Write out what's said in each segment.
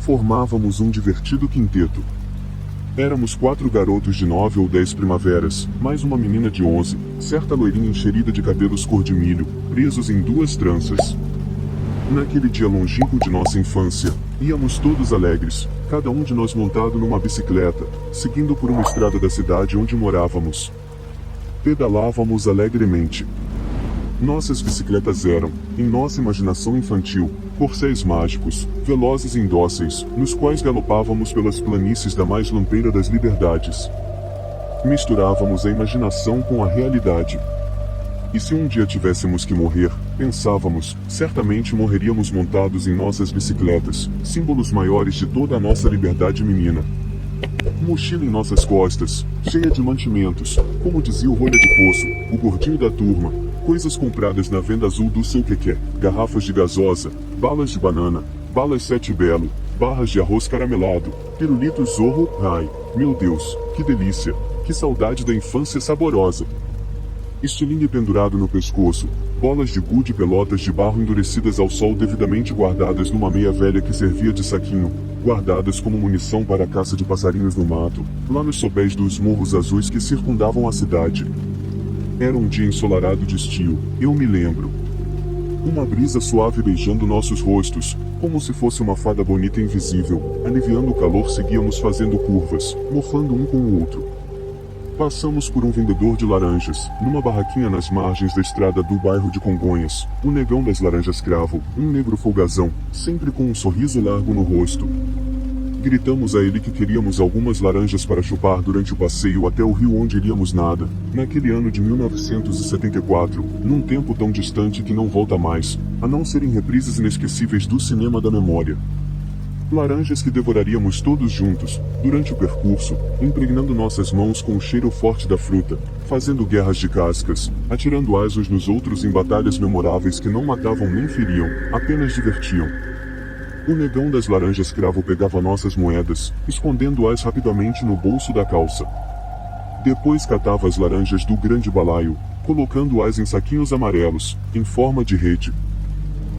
Formávamos um divertido quinteto. Éramos 4 garotos de 9 ou 10 primaveras, mais uma menina de 11, certa loirinha encherida de cabelos cor de milho, presos em 2 tranças. Naquele dia longínquo de nossa infância, íamos todos alegres, cada um de nós montado numa bicicleta, seguindo por uma estrada da cidade onde morávamos. Pedalávamos alegremente. Nossas bicicletas eram, em nossa imaginação infantil, corcéis mágicos, velozes e indóceis, nos quais galopávamos pelas planícies da mais lampeira das liberdades. Misturávamos a imaginação com a realidade. E se um dia tivéssemos que morrer, pensávamos, certamente morreríamos montados em nossas bicicletas, símbolos maiores de toda a nossa liberdade menina. Mochila em nossas costas, cheia de mantimentos, como dizia o rolha de poço, o gordinho da turma, coisas compradas na venda azul do seu quequé, garrafas de gasosa, balas de banana, balas sete belo, barras de arroz caramelado, pirulitos zorro, ai, meu Deus, que delícia, que saudade da infância saborosa. Estilingue pendurado no pescoço, bolas de gude e pelotas de barro endurecidas ao sol devidamente guardadas numa meia velha que servia de saquinho, guardadas como munição para a caça de passarinhos no mato, lá nos sopés dos morros azuis que circundavam a cidade. Era um dia ensolarado de estio, eu me lembro. Uma brisa suave beijando nossos rostos, como se fosse uma fada bonita e invisível, aliviando o calor seguíamos fazendo curvas, mofando um com o outro. Passamos por um vendedor de laranjas, numa barraquinha nas margens da estrada do bairro de Congonhas, o negão das laranjas cravo, um negro folgazão, sempre com um sorriso largo no rosto. Gritamos a ele que queríamos algumas laranjas para chupar durante o passeio até o rio onde iríamos nada, naquele ano de 1974, num tempo tão distante que não volta mais, a não serem reprises inesquecíveis do cinema da memória. Laranjas que devoraríamos todos juntos, durante o percurso, impregnando nossas mãos com o cheiro forte da fruta, fazendo guerras de cascas, atirando asas nos outros em batalhas memoráveis que não matavam nem feriam, apenas divertiam. O negão das laranjas cravo pegava nossas moedas, escondendo-as rapidamente no bolso da calça. Depois catava as laranjas do grande balaio, colocando-as em saquinhos amarelos, em forma de rede.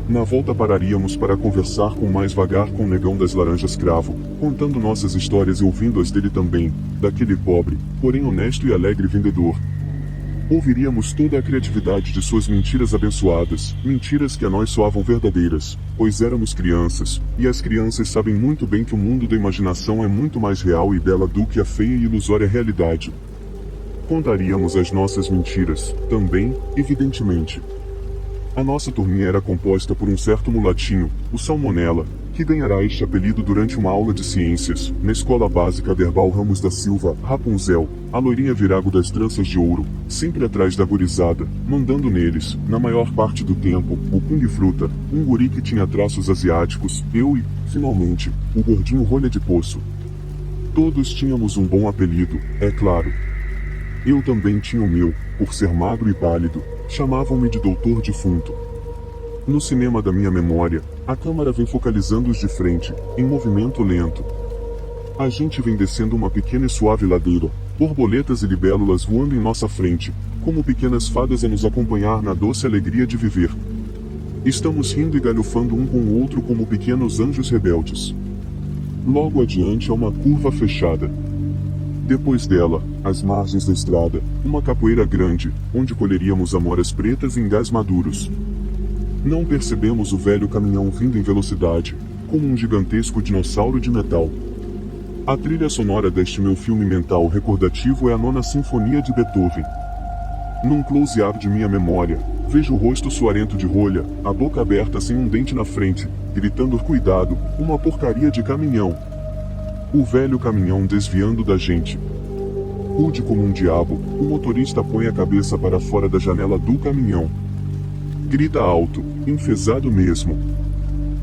Na volta pararíamos para conversar com mais vagar com o negão das laranjas cravo, contando nossas histórias e ouvindo-as dele também, daquele pobre, porém honesto e alegre vendedor. Ouviríamos toda a criatividade de suas mentiras abençoadas, mentiras que a nós soavam verdadeiras, pois éramos crianças, e as crianças sabem muito bem que o mundo da imaginação é muito mais real e bela do que a feia e ilusória realidade. Contaríamos as nossas mentiras, também, evidentemente. A nossa turminha era composta por um certo mulatinho, o Salmonella, que ganhará este apelido durante uma aula de ciências, na escola básica Derbal Ramos da Silva, Rapunzel, a loirinha virago das tranças de ouro, sempre atrás da gurizada, mandando neles, na maior parte do tempo, o Kung Fruta, um guri que tinha traços asiáticos, eu e, finalmente, o gordinho rolha de poço. Todos tínhamos um bom apelido, é claro. Eu também tinha o meu, por ser magro e pálido, chamavam-me de Doutor Defunto. No cinema da minha memória, a câmera vem focalizando-os de frente, em movimento lento. A gente vem descendo uma pequena e suave ladeira, borboletas e libélulas voando em nossa frente, como pequenas fadas a nos acompanhar na doce alegria de viver. Estamos rindo e galhofando um com o outro como pequenos anjos rebeldes. Logo adiante há uma curva fechada. Depois dela, às margens da estrada, uma capoeira grande, onde colheríamos amoras pretas em gás maduros. Não percebemos o velho caminhão vindo em velocidade, como um gigantesco dinossauro de metal. A trilha sonora deste meu filme mental recordativo é a Nona Sinfonia de Beethoven. Num close-up de minha memória, vejo o rosto suarento de rolha, a boca aberta sem um dente na frente, gritando cuidado, uma porcaria de caminhão. O velho caminhão desviando da gente. Rude como um diabo, o motorista põe a cabeça para fora da janela do caminhão. Grita alto, enfesado mesmo.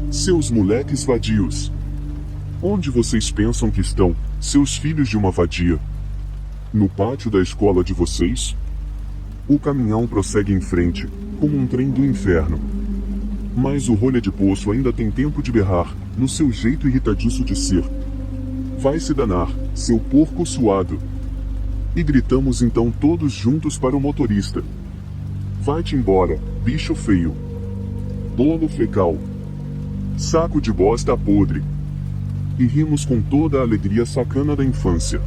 Seus moleques vadios! Onde vocês pensam que estão, seus filhos de uma vadia? No pátio da escola de vocês? O caminhão prossegue em frente, como um trem do inferno. Mas o rolha de poço ainda tem tempo de berrar, no seu jeito irritadiço de ser. Vai se danar, seu porco suado! E gritamos então todos juntos para o motorista. Vai-te embora, bicho feio! Bolo fecal! Saco de bosta podre! E rimos com toda a alegria sacana da infância.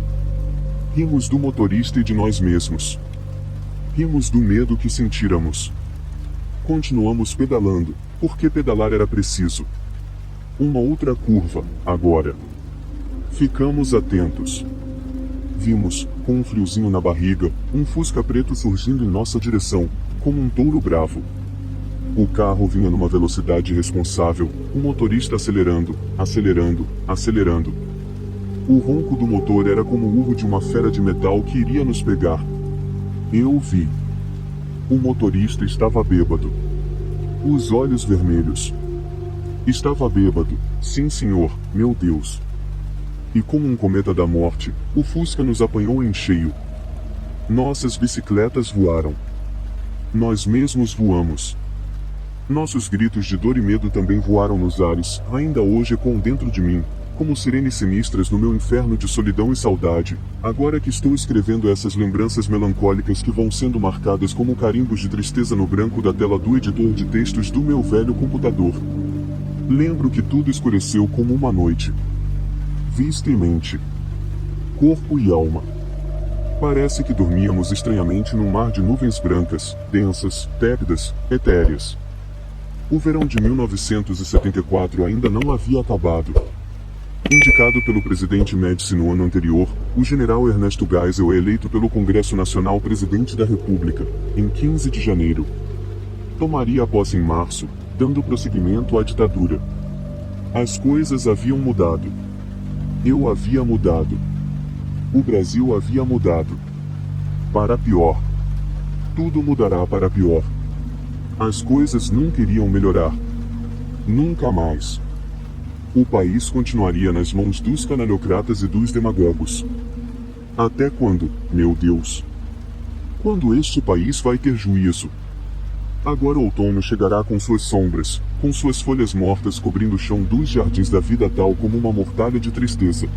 Rimos do motorista e de nós mesmos. Rimos do medo que sentíramos. Continuamos pedalando, porque pedalar era preciso. Uma outra curva, agora. Ficamos atentos. Vimos, com um friozinho na barriga, um Fusca preto surgindo em nossa direção, como um touro bravo. O carro vinha numa velocidade irresponsável, o motorista acelerando, acelerando, acelerando. O ronco do motor era como o urro de uma fera de metal que iria nos pegar. Eu vi. O motorista estava bêbado. Os olhos vermelhos. Estava bêbado, sim senhor, meu Deus. E como um cometa da morte, o Fusca nos apanhou em cheio. Nossas bicicletas voaram. Nós mesmos voamos. Nossos gritos de dor e medo também voaram nos ares, ainda hoje ecoam dentro de mim, como sirenes sinistras no meu inferno de solidão e saudade, agora que estou escrevendo essas lembranças melancólicas que vão sendo marcadas como carimbos de tristeza no branco da tela do editor de textos do meu velho computador. Lembro que tudo escureceu como uma noite. Vista e mente. Corpo e alma. Parece que dormíamos estranhamente num mar de nuvens brancas, densas, tépidas, etéreas. O verão de 1974 ainda não havia acabado. Indicado pelo presidente Médici no ano anterior, o general Ernesto Geisel é eleito pelo Congresso Nacional presidente da República, em 15 de janeiro. Tomaria a posse em março, dando prosseguimento à ditadura. As coisas haviam mudado. Eu havia mudado. O Brasil havia mudado. Para pior. Tudo mudará para pior. As coisas nunca iriam melhorar. Nunca mais. O país continuaria nas mãos dos canalhocratas e dos demagogos. Até quando, meu Deus? Quando este país vai ter juízo? Agora o outono chegará com suas sombras, com suas folhas mortas cobrindo o chão dos jardins da vida tal como uma mortalha de tristeza.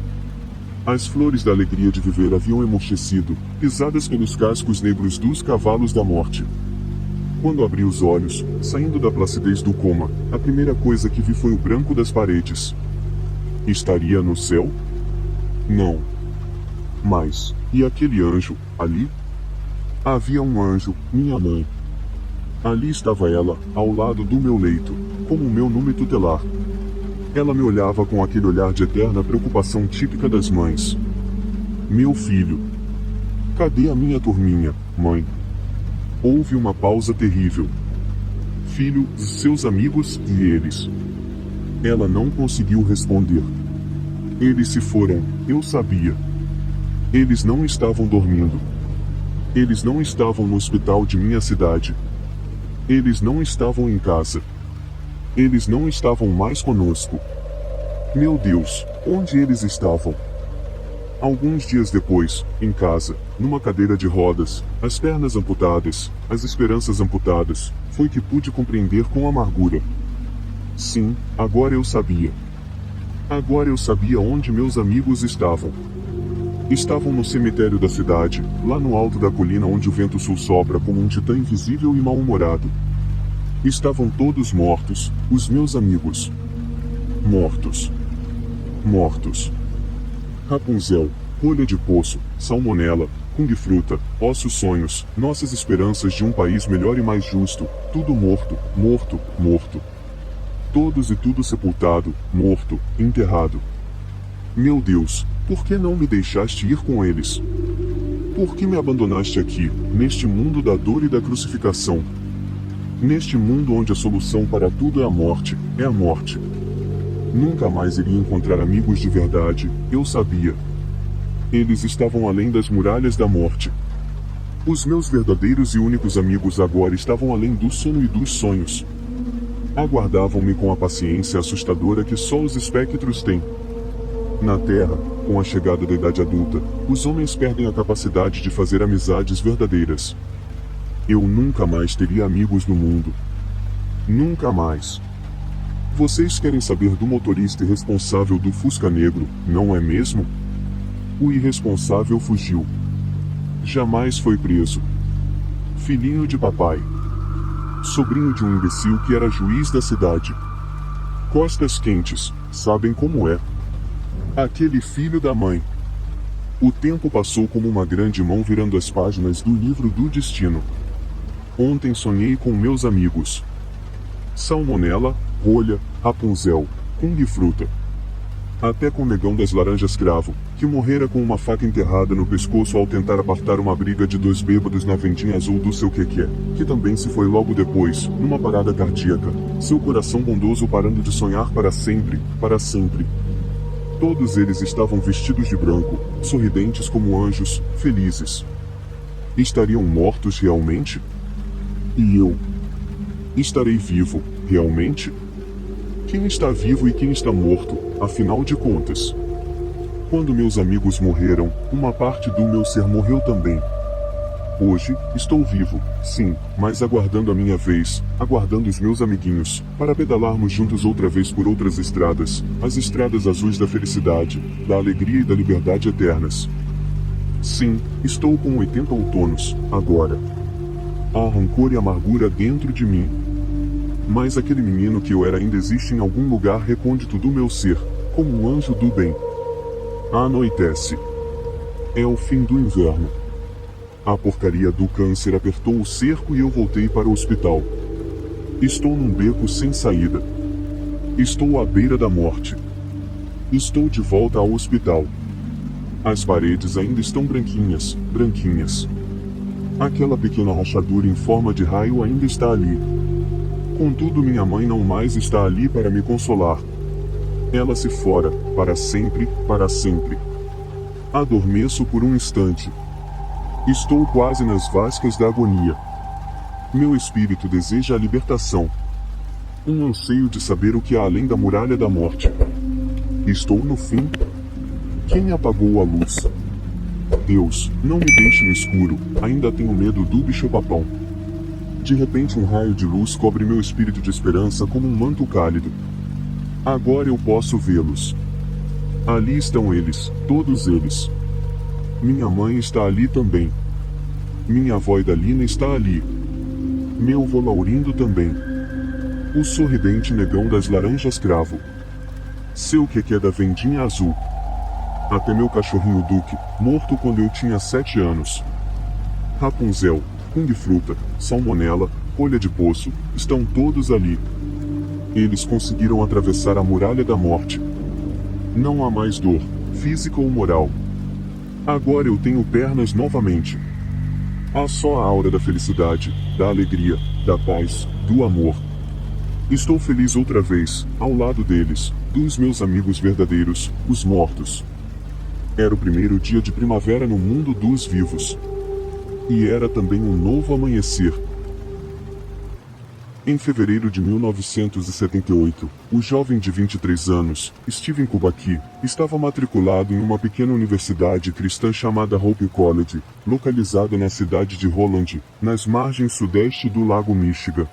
As flores da alegria de viver haviam emurchecido, pisadas pelos cascos negros dos cavalos da morte. Quando abri os olhos, saindo da placidez do coma, a primeira coisa que vi foi o branco das paredes. Estaria no céu? Não. Mas, e aquele anjo, ali? Havia um anjo, minha mãe. Ali estava ela, ao lado do meu leito, como o meu número tutelar. Ela me olhava com aquele olhar de eterna preocupação típica das mães. Meu filho. Cadê a minha turminha, mãe? Houve uma pausa terrível. Filho, seus amigos e eles. Ela não conseguiu responder. Eles se foram, eu sabia. Eles não estavam dormindo. Eles não estavam no hospital de minha cidade. Eles não estavam em casa. Eles não estavam mais conosco. Meu Deus, onde eles estavam? Alguns dias depois, em casa, numa cadeira de rodas, as pernas amputadas, as esperanças amputadas, foi que pude compreender com amargura. Sim, agora eu sabia. Agora eu sabia onde meus amigos estavam. Estavam no cemitério da cidade, lá no alto da colina onde o vento sul sopra como um titã invisível e mal-humorado. Estavam todos mortos, os meus amigos. Mortos. Mortos. Rapunzel, rolha de poço, salmonela, kung-fruta, ossos sonhos, nossas esperanças de um país melhor e mais justo, tudo morto, morto, morto. Todos e tudo sepultado, morto, enterrado. Meu Deus, por que não me deixaste ir com eles? Por que me abandonaste aqui, neste mundo da dor e da crucificação? Neste mundo onde a solução para tudo é a morte, é a morte. Nunca mais iria encontrar amigos de verdade, eu sabia. Eles estavam além das muralhas da morte. Os meus verdadeiros e únicos amigos agora estavam além do sono e dos sonhos. Aguardavam-me com a paciência assustadora que só os espectros têm. Na Terra, com a chegada da idade adulta, os homens perdem a capacidade de fazer amizades verdadeiras. Eu nunca mais teria amigos no mundo. Nunca mais. Vocês querem saber do motorista irresponsável do Fusca Negro, não é mesmo? O irresponsável fugiu. Jamais foi preso. Filhinho de papai. Sobrinho de um imbecil que era juiz da cidade. Costas quentes, sabem como é. Aquele filho da mãe. O tempo passou como uma grande mão virando as páginas do livro do destino. Ontem sonhei com meus amigos. Salmonela, Rolha, Rapunzel, Kung Fruta. Até com o negão das laranjas cravo, que morrera com uma faca enterrada no pescoço ao tentar apartar uma briga de dois bêbados na vendinha azul do seu quequé, que também se foi logo depois, numa parada cardíaca, seu coração bondoso parando de sonhar para sempre, para sempre. Todos eles estavam vestidos de branco, sorridentes como anjos, felizes. Estariam mortos realmente? E eu? Estarei vivo, realmente? Quem está vivo e quem está morto, afinal de contas? Quando meus amigos morreram, uma parte do meu ser morreu também. Hoje, estou vivo, sim, mas aguardando a minha vez, aguardando os meus amiguinhos, para pedalarmos juntos outra vez por outras estradas, as estradas azuis da felicidade, da alegria e da liberdade eternas. Sim, estou com 80 outonos, agora. Há rancor e amargura dentro de mim. Mas aquele menino que eu era ainda existe em algum lugar recôndito do meu ser, como um anjo do bem. Anoitece. É o fim do inverno. A porcaria do câncer apertou o cerco e eu voltei para o hospital. Estou num beco sem saída. Estou à beira da morte. Estou de volta ao hospital. As paredes ainda estão branquinhas, branquinhas. Aquela pequena rachadura em forma de raio ainda está ali. Contudo, minha mãe não mais está ali para me consolar. Ela se fora, para sempre, para sempre. Adormeço por um instante. Estou quase nas vascas da agonia. Meu espírito deseja a libertação. Um anseio de saber o que há além da muralha da morte. Estou no fim? Quem apagou a luz? Deus, não me deixe no escuro, ainda tenho medo do bicho-papão. De repente um raio de luz cobre meu espírito de esperança como um manto cálido. Agora eu posso vê-los. Ali estão eles, todos eles. Minha mãe está ali também. Minha avó Idalina está ali. Meu vô Laurindo também. O sorridente negão das laranjas cravo. Seu quequé da vendinha azul. Até meu cachorrinho Duque, morto quando eu tinha 7 anos. Rapunzel, Kung Fruta, Salmonela, Rolha de Poço, estão todos ali. Eles conseguiram atravessar a muralha da morte. Não há mais dor, física ou moral. Agora eu tenho pernas novamente. Há só a aura da felicidade, da alegria, da paz, do amor. Estou feliz outra vez, ao lado deles, dos meus amigos verdadeiros, os mortos. Era o primeiro dia de primavera no mundo dos vivos. E era também um novo amanhecer. Em fevereiro de 1978, o jovem de 23 anos, Steven Kubacki, estava matriculado em uma pequena universidade cristã chamada Hope College, localizada na cidade de Holland, nas margens sudeste do Lago Michigan.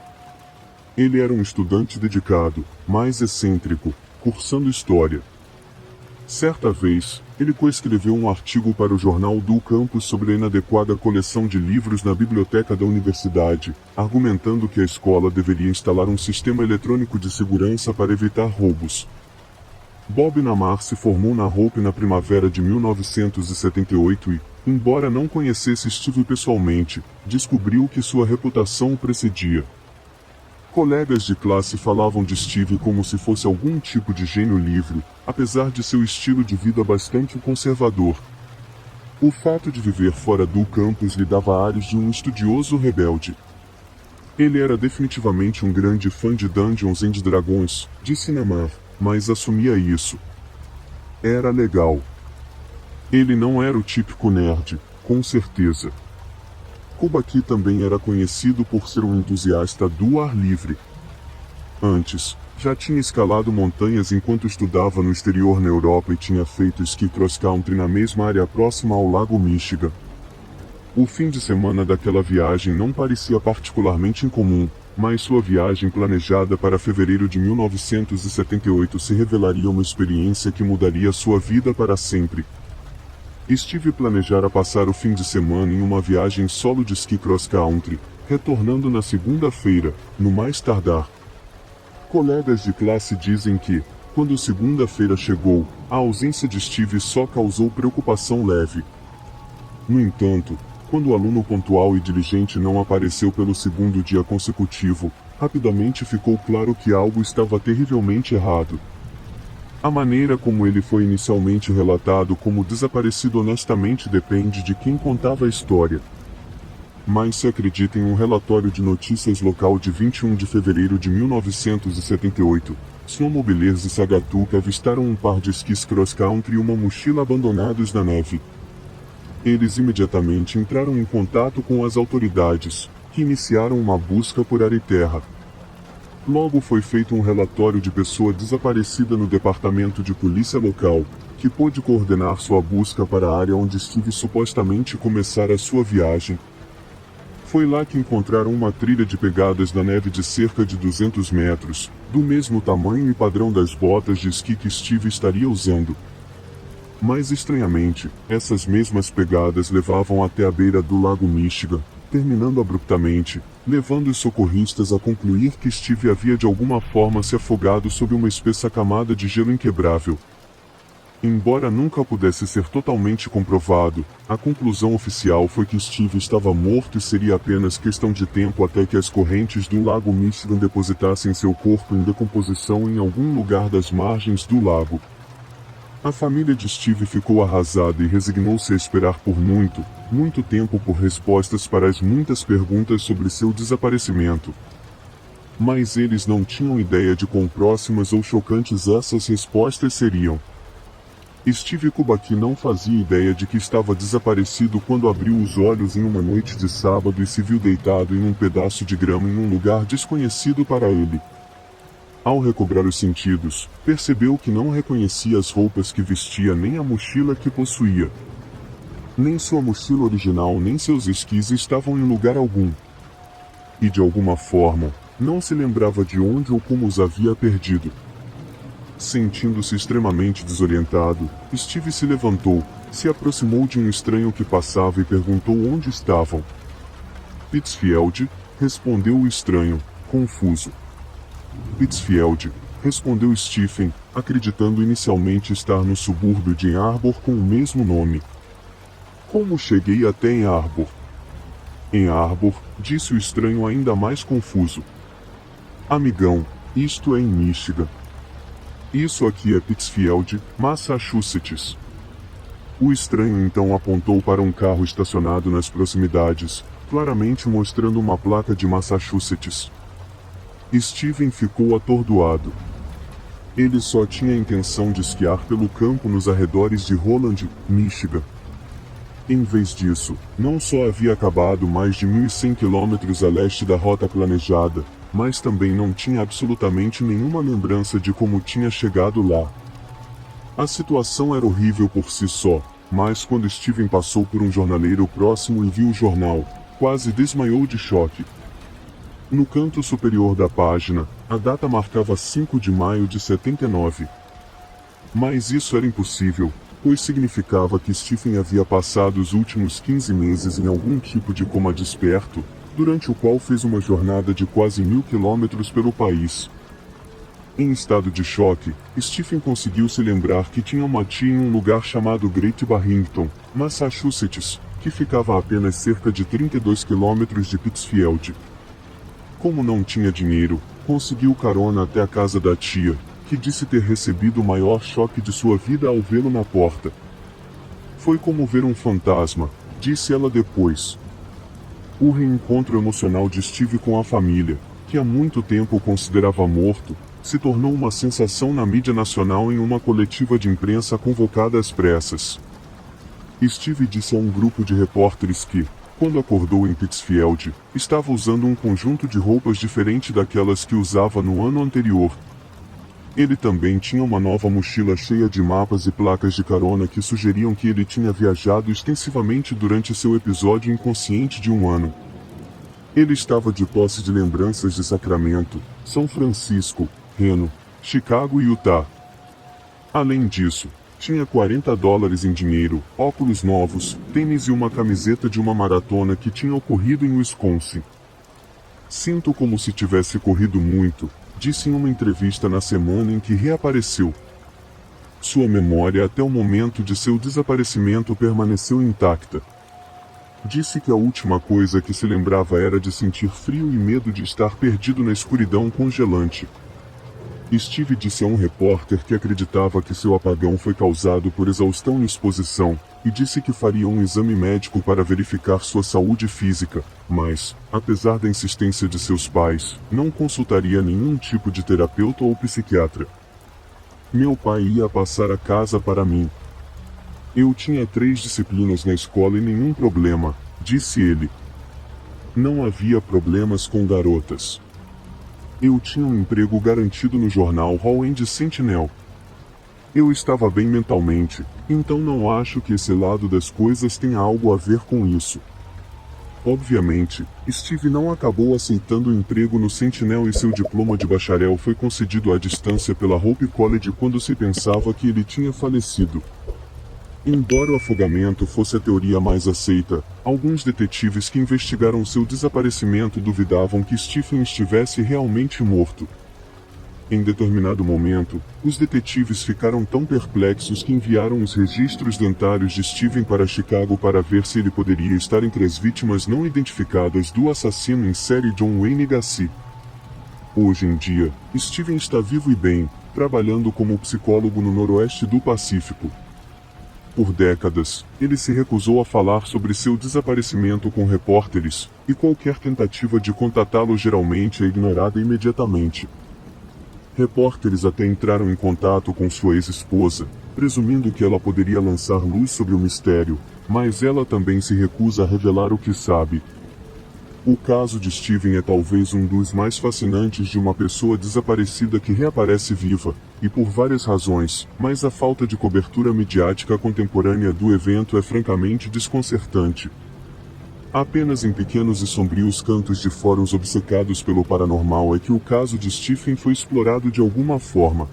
Ele era um estudante dedicado, mais excêntrico, cursando história. Certa vez, ele coescreveu um artigo para o jornal do campus sobre a inadequada coleção de livros na biblioteca da universidade, argumentando que a escola deveria instalar um sistema eletrônico de segurança para evitar roubos. Bob Namar se formou na Hope na primavera de 1978 e, embora não conhecesse Steve pessoalmente, descobriu que sua reputação o precedia. Colegas de classe falavam de Steve como se fosse algum tipo de gênio livre, apesar de seu estilo de vida bastante conservador. O fato de viver fora do campus lhe dava ares de um estudioso rebelde. Ele era definitivamente um grande fã de Dungeons and Dragons, disse Namar, mas assumia isso. Era legal. Ele não era o típico nerd, com certeza. Kubacki também era conhecido por ser um entusiasta do ar livre. Antes, já tinha escalado montanhas enquanto estudava no exterior na Europa e tinha feito esqui cross-country na mesma área próxima ao Lago Michigan. O fim de semana daquela viagem não parecia particularmente incomum, mas sua viagem planejada para fevereiro de 1978 se revelaria uma experiência que mudaria sua vida para sempre. Steve planejara passar o fim de semana em uma viagem solo de esqui cross-country, retornando na segunda-feira, no mais tardar. Colegas de classe dizem que, Quando segunda-feira chegou, a ausência de Steve só causou preocupação leve. No entanto, quando o aluno pontual e diligente não apareceu pelo segundo dia consecutivo, rapidamente ficou claro que algo estava terrivelmente errado. A maneira como ele foi inicialmente relatado como desaparecido honestamente depende de quem contava a história. Mas se acredita em um relatório de notícias local de 21 de fevereiro de 1978, snowmobilers e Sagatuck avistaram um par de esquis cross-country e uma mochila abandonados na neve. Eles imediatamente entraram em contato com as autoridades, que iniciaram uma busca por ar e terra. Logo foi feito um relatório de pessoa desaparecida no departamento de polícia local, que pôde coordenar sua busca para a área onde Steve supostamente começara sua viagem. Foi lá que encontraram uma trilha de pegadas na neve de cerca de 200 metros, do mesmo tamanho e padrão das botas de esqui que Steve estaria usando. Mas estranhamente, essas mesmas pegadas levavam até a beira do lago Michigan, terminando abruptamente, levando os socorristas a concluir que Steve havia de alguma forma se afogado sob uma espessa camada de gelo inquebrável. Embora nunca pudesse ser totalmente comprovado, a conclusão oficial foi que Steve estava morto e seria apenas questão de tempo até que as correntes do lago Michigan depositassem seu corpo em decomposição em algum lugar das margens do lago. A família de Steve ficou arrasada e resignou-se a esperar por muito, muito tempo por respostas para as muitas perguntas sobre seu desaparecimento. Mas eles não tinham ideia de quão próximas ou chocantes essas respostas seriam. Steve Kubacki não fazia ideia de que estava desaparecido quando abriu os olhos em uma noite de sábado e se viu deitado em um pedaço de grama em um lugar desconhecido para ele. Ao recobrar os sentidos, percebeu que não reconhecia as roupas que vestia nem a mochila que possuía. Nem sua mochila original nem seus esquis estavam em lugar algum. E de alguma forma, não se lembrava de onde ou como os havia perdido. Sentindo-se extremamente desorientado, Steve se levantou, se aproximou de um estranho que passava e perguntou onde estavam. Pittsfield, respondeu o estranho, confuso. Pittsfield, respondeu Stephen, acreditando inicialmente estar no subúrbio de Ann Arbor com o mesmo nome. Como cheguei até Ann Arbor? Ann Arbor, disse o estranho ainda mais confuso. Amigão, isto é em Michigan. Isso aqui é Pittsfield, Massachusetts. O estranho então apontou para um carro estacionado nas proximidades, claramente mostrando uma placa de Massachusetts. Steven ficou atordoado. Ele só tinha a intenção de esquiar pelo campo nos arredores de Holland, Michigan. Em vez disso, não só havia acabado mais de 1.100 quilômetros a leste da rota planejada, mas também não tinha absolutamente nenhuma lembrança de como tinha chegado lá. A situação era horrível por si só, mas quando Steven passou por um jornaleiro próximo e viu o jornal, quase desmaiou de choque. No canto superior da página, a data marcava 5 de maio de 79. Mas isso era impossível, pois significava que Stephen havia passado os últimos 15 meses em algum tipo de coma desperto, durante o qual fez uma jornada de quase 1.000 quilômetros pelo país. Em estado de choque, Stephen conseguiu se lembrar que tinha uma tia em um lugar chamado Great Barrington, Massachusetts, que ficava a apenas cerca de 32 quilômetros de Pittsfield. Como não tinha dinheiro, conseguiu carona até a casa da tia, que disse ter recebido o maior choque de sua vida ao vê-lo na porta. Foi como ver um fantasma, disse ela depois. O reencontro emocional de Steve com a família, que há muito tempo o considerava morto, se tornou uma sensação na mídia nacional em uma coletiva de imprensa convocada às pressas. Steve disse a um grupo de repórteres que, quando acordou em Pittsfield, estava usando um conjunto de roupas diferente daquelas que usava no ano anterior. Ele também tinha uma nova mochila cheia de mapas e placas de carona que sugeriam que ele tinha viajado extensivamente durante seu episódio inconsciente de um ano. Ele estava de posse de lembranças de Sacramento, São Francisco, Reno, Chicago e Utah. Além disso, tinha $40 em dinheiro, óculos novos, tênis e uma camiseta de uma maratona que tinha ocorrido em Wisconsin. Sinto como se tivesse corrido muito, disse em uma entrevista na semana em que reapareceu. Sua memória até o momento de seu desaparecimento permaneceu intacta. Disse que a última coisa que se lembrava era de sentir frio e medo de estar perdido na escuridão congelante. Steve disse a um repórter que acreditava que seu apagão foi causado por exaustão e exposição, e disse que faria um exame médico para verificar sua saúde física, mas, apesar da insistência de seus pais, não consultaria nenhum tipo de terapeuta ou psiquiatra. Meu pai ia passar a casa para mim. Eu tinha 3 disciplinas na escola e nenhum problema, disse ele. Não havia problemas com garotas. Eu tinha um emprego garantido no jornal Hall End Sentinel. Eu estava bem mentalmente, então não acho que esse lado das coisas tenha algo a ver com isso. Obviamente, Steve não acabou aceitando o emprego no Sentinel e seu diploma de bacharel foi concedido à distância pela Hope College quando se pensava que ele tinha falecido. Embora o afogamento fosse a teoria mais aceita, alguns detetives que investigaram seu desaparecimento duvidavam que Stephen estivesse realmente morto. Em determinado momento, os detetives ficaram tão perplexos que enviaram os registros dentários de Stephen para Chicago para ver se ele poderia estar entre as vítimas não identificadas do assassino em série John Wayne Gacy. Hoje em dia, Stephen está vivo e bem, trabalhando como psicólogo no noroeste do Pacífico. Por décadas, ele se recusou a falar sobre seu desaparecimento com repórteres, e qualquer tentativa de contatá-lo geralmente é ignorada imediatamente. Repórteres até entraram em contato com sua ex-esposa, presumindo que ela poderia lançar luz sobre o mistério, mas ela também se recusa a revelar o que sabe. O caso de Stephen é talvez um dos mais fascinantes de uma pessoa desaparecida que reaparece viva, e por várias razões, mas a falta de cobertura midiática contemporânea do evento é francamente desconcertante. Apenas em pequenos e sombrios cantos de fóruns obcecados pelo paranormal é que o caso de Stephen foi explorado de alguma forma.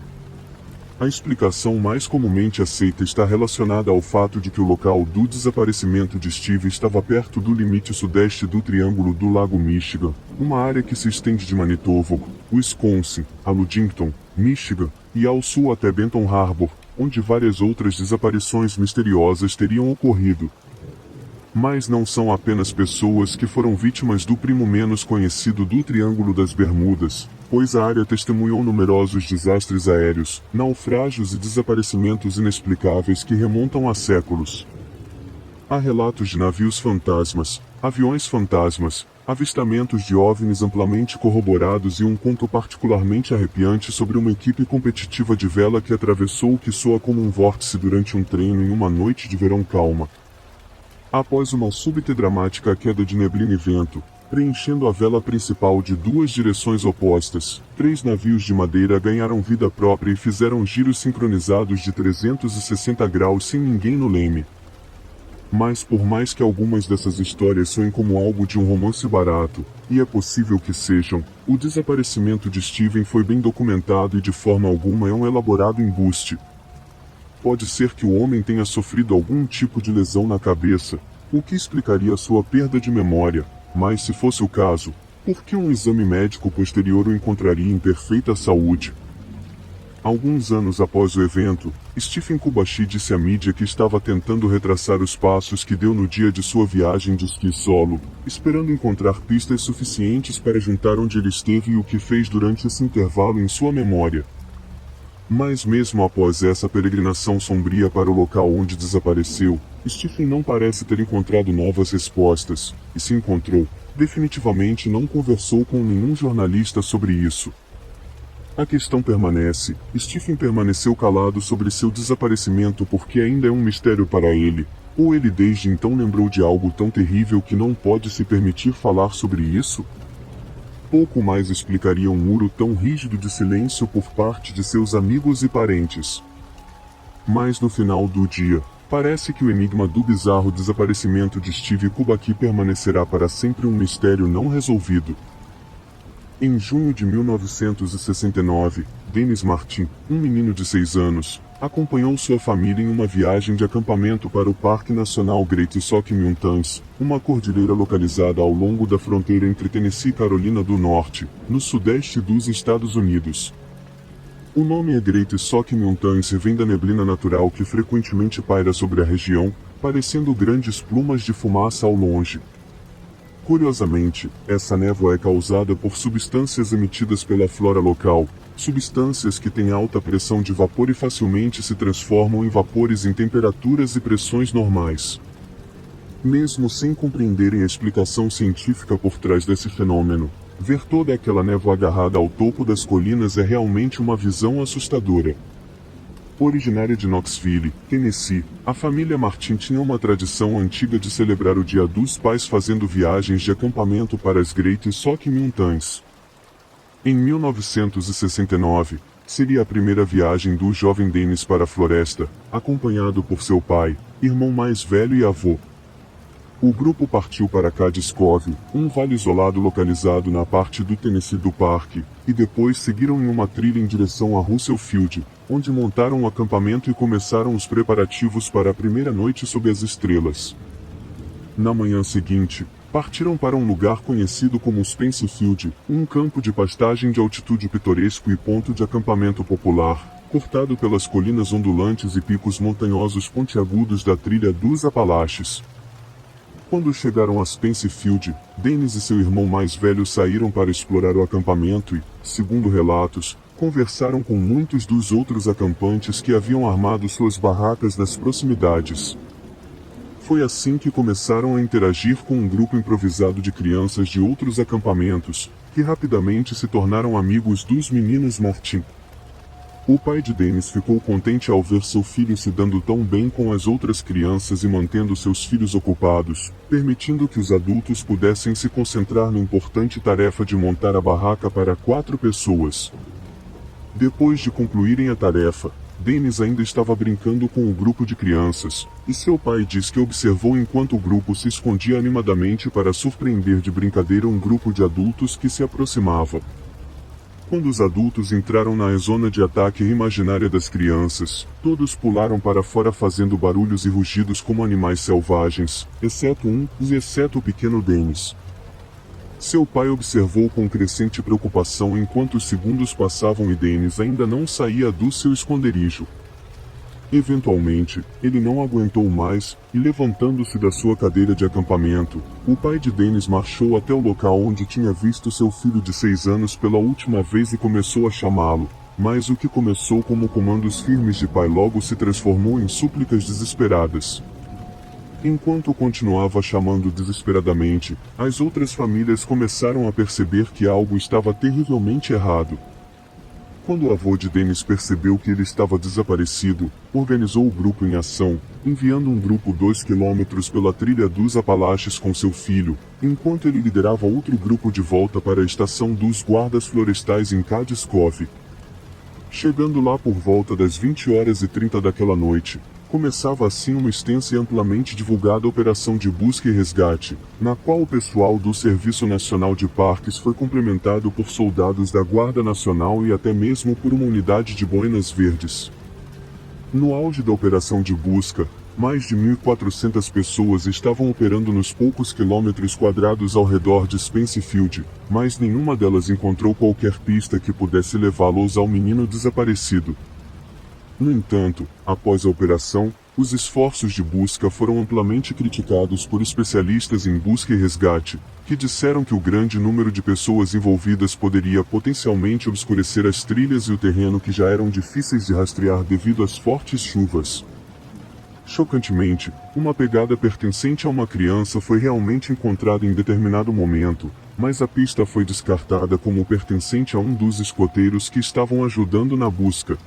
A explicação mais comumente aceita está relacionada ao fato de que o local do desaparecimento de Steve estava perto do limite sudeste do Triângulo do Lago Michigan, uma área que se estende de Manitoba, Wisconsin, a Ludington, Michigan, e ao sul até Benton Harbor, onde várias outras desaparições misteriosas teriam ocorrido. Mas não são apenas pessoas que foram vítimas do primo menos conhecido do Triângulo das Bermudas, pois a área testemunhou numerosos desastres aéreos, naufrágios e desaparecimentos inexplicáveis que remontam a séculos. Há relatos de navios fantasmas, aviões fantasmas, avistamentos de OVNIs amplamente corroborados e um conto particularmente arrepiante sobre uma equipe competitiva de vela que atravessou o que soa como um vórtice durante um treino em uma noite de verão calma. Após uma súbita e dramática queda de neblina e vento, preenchendo a vela principal de 2 direções opostas, 3 navios de madeira ganharam vida própria e fizeram giros sincronizados de 360 graus sem ninguém no leme. Mas por mais que algumas dessas histórias soem como algo de um romance barato, e é possível que sejam, o desaparecimento de Stephen foi bem documentado e de forma alguma é um elaborado embuste. Pode ser que o homem tenha sofrido algum tipo de lesão na cabeça, o que explicaria sua perda de memória, mas se fosse o caso, por que um exame médico posterior o encontraria em perfeita saúde? Alguns anos após o evento, Stephen Kubashi disse à mídia que estava tentando retraçar os passos que deu no dia de sua viagem de esqui solo, esperando encontrar pistas suficientes para juntar onde ele esteve e o que fez durante esse intervalo em sua memória. Mas mesmo após essa peregrinação sombria para o local onde desapareceu, Stephen não parece ter encontrado novas respostas, e se encontrou, definitivamente não conversou com nenhum jornalista sobre isso. A questão permanece, Stephen permaneceu calado sobre seu desaparecimento porque ainda é um mistério para ele, ou ele desde então lembrou de algo tão terrível que não pode se permitir falar sobre isso? Pouco mais explicaria um muro tão rígido de silêncio por parte de seus amigos e parentes. Mas no final do dia, parece que o enigma do bizarro desaparecimento de Steve Kubacki permanecerá para sempre um mistério não resolvido. Em junho de 1969, Dennis Martin, um menino de 6 anos, acompanhou sua família em uma viagem de acampamento para o Parque Nacional Great Smoky Mountains, uma cordilheira localizada ao longo da fronteira entre Tennessee e Carolina do Norte, no sudeste dos Estados Unidos. O nome é Great Smoky Mountains e vem da neblina natural que frequentemente paira sobre a região, parecendo grandes plumas de fumaça ao longe. Curiosamente, essa névoa é causada por substâncias emitidas pela flora local, substâncias que têm alta pressão de vapor e facilmente se transformam em vapores em temperaturas e pressões normais. Mesmo sem compreenderem a explicação científica por trás desse fenômeno, ver toda aquela névoa agarrada ao topo das colinas é realmente uma visão assustadora. Originária de Knoxville, Tennessee, a família Martin tinha uma tradição antiga de celebrar o Dia dos Pais fazendo viagens de acampamento para as Great Smoky Mountains. Em 1969, seria a primeira viagem do jovem Dennis para a floresta, acompanhado por seu pai, irmão mais velho e avô. O grupo partiu para Cadiz Cove, um vale isolado localizado na parte do Tennessee do parque, e depois seguiram em uma trilha em direção a Russell Field, onde montaram um acampamento e começaram os preparativos para a primeira noite sob as estrelas. Na manhã seguinte, partiram para um lugar conhecido como Spence Field, um campo de pastagem de altitude pitoresco e ponto de acampamento popular, cortado pelas colinas ondulantes e picos montanhosos pontiagudos da trilha dos Apalaches. Quando chegaram a Spence Field, Dennis e seu irmão mais velho saíram para explorar o acampamento e, segundo relatos, conversaram com muitos dos outros acampantes que haviam armado suas barracas nas proximidades. Foi assim que começaram a interagir com um grupo improvisado de crianças de outros acampamentos, que rapidamente se tornaram amigos dos meninos Martin. O pai de Dennis ficou contente ao ver seu filho se dando tão bem com as outras crianças e mantendo seus filhos ocupados, permitindo que os adultos pudessem se concentrar na importante tarefa de montar a barraca para 4 pessoas. Depois de concluírem a tarefa, Dennis ainda estava brincando com o grupo de crianças, e seu pai diz que observou enquanto o grupo se escondia animadamente para surpreender de brincadeira um grupo de adultos que se aproximava. Quando os adultos entraram na zona de ataque imaginária das crianças, todos pularam para fora fazendo barulhos e rugidos como animais selvagens, exceto o pequeno Dennis. Seu pai observou com crescente preocupação enquanto os segundos passavam e Dennis ainda não saía do seu esconderijo. Eventualmente, ele não aguentou mais, e levantando-se da sua cadeira de acampamento, o pai de Dennis marchou até o local onde tinha visto seu filho de 6 anos pela última vez e começou a chamá-lo, mas o que começou como comandos firmes de pai logo se transformou em súplicas desesperadas. Enquanto continuava chamando desesperadamente, as outras famílias começaram a perceber que algo estava terrivelmente errado. Quando o avô de Dennis percebeu que ele estava desaparecido, organizou o grupo em ação, enviando um grupo 2 quilômetros pela trilha dos Apalaches com seu filho, enquanto ele liderava outro grupo de volta para a estação dos guardas florestais em Cadiz Cove. Chegando lá por volta das 20h30 daquela noite, começava assim uma extensa e amplamente divulgada operação de busca e resgate, na qual o pessoal do Serviço Nacional de Parques foi complementado por soldados da Guarda Nacional e até mesmo por uma unidade de boinas verdes. No auge da operação de busca, mais de 1.400 pessoas estavam operando nos poucos quilômetros quadrados ao redor de Spence Field, mas nenhuma delas encontrou qualquer pista que pudesse levá-los ao menino desaparecido. No entanto, após a operação, os esforços de busca foram amplamente criticados por especialistas em busca e resgate, que disseram que o grande número de pessoas envolvidas poderia potencialmente obscurecer as trilhas e o terreno que já eram difíceis de rastrear devido às fortes chuvas. Chocantemente, uma pegada pertencente a uma criança foi realmente encontrada em determinado momento, mas a pista foi descartada como pertencente a um dos escoteiros que estavam ajudando na busca.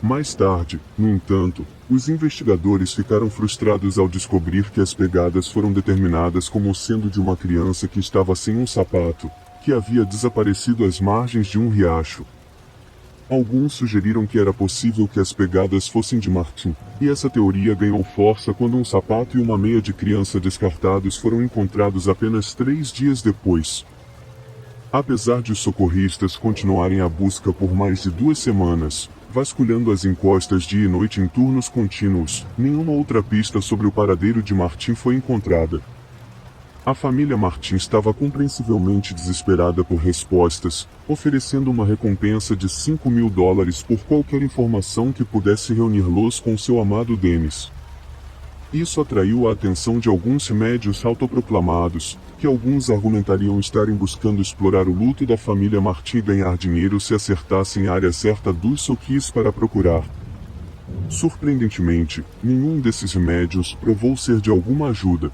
Mais tarde, no entanto, os investigadores ficaram frustrados ao descobrir que as pegadas foram determinadas como sendo de uma criança que estava sem um sapato, que havia desaparecido às margens de um riacho. Alguns sugeriram que era possível que as pegadas fossem de Martin, e essa teoria ganhou força quando um sapato e uma meia de criança descartados foram encontrados apenas 3 dias depois. Apesar de os socorristas continuarem a busca por mais de 2 semanas, vasculhando as encostas dia e noite em turnos contínuos, nenhuma outra pista sobre o paradeiro de Martin foi encontrada. A família Martin estava compreensivelmente desesperada por respostas, oferecendo uma recompensa de $5.000 por qualquer informação que pudesse reunir-los com seu amado Dennis. Isso atraiu a atenção de alguns médios autoproclamados, que alguns argumentariam estarem buscando explorar o luto da família Martin e ganhar dinheiro se acertassem a área certa dos soquis para procurar. Surpreendentemente, nenhum desses médios provou ser de alguma ajuda.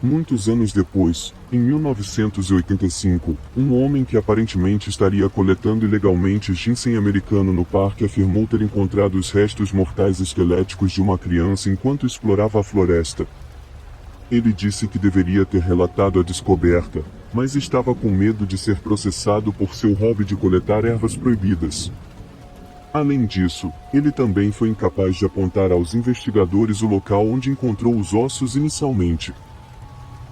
Muitos anos depois, em 1985, um homem que aparentemente estaria coletando ilegalmente ginseng americano no parque afirmou ter encontrado os restos mortais esqueléticos de uma criança enquanto explorava a floresta. Ele disse que deveria ter relatado a descoberta, mas estava com medo de ser processado por seu hobby de coletar ervas proibidas. Além disso, ele também foi incapaz de apontar aos investigadores o local onde encontrou os ossos inicialmente.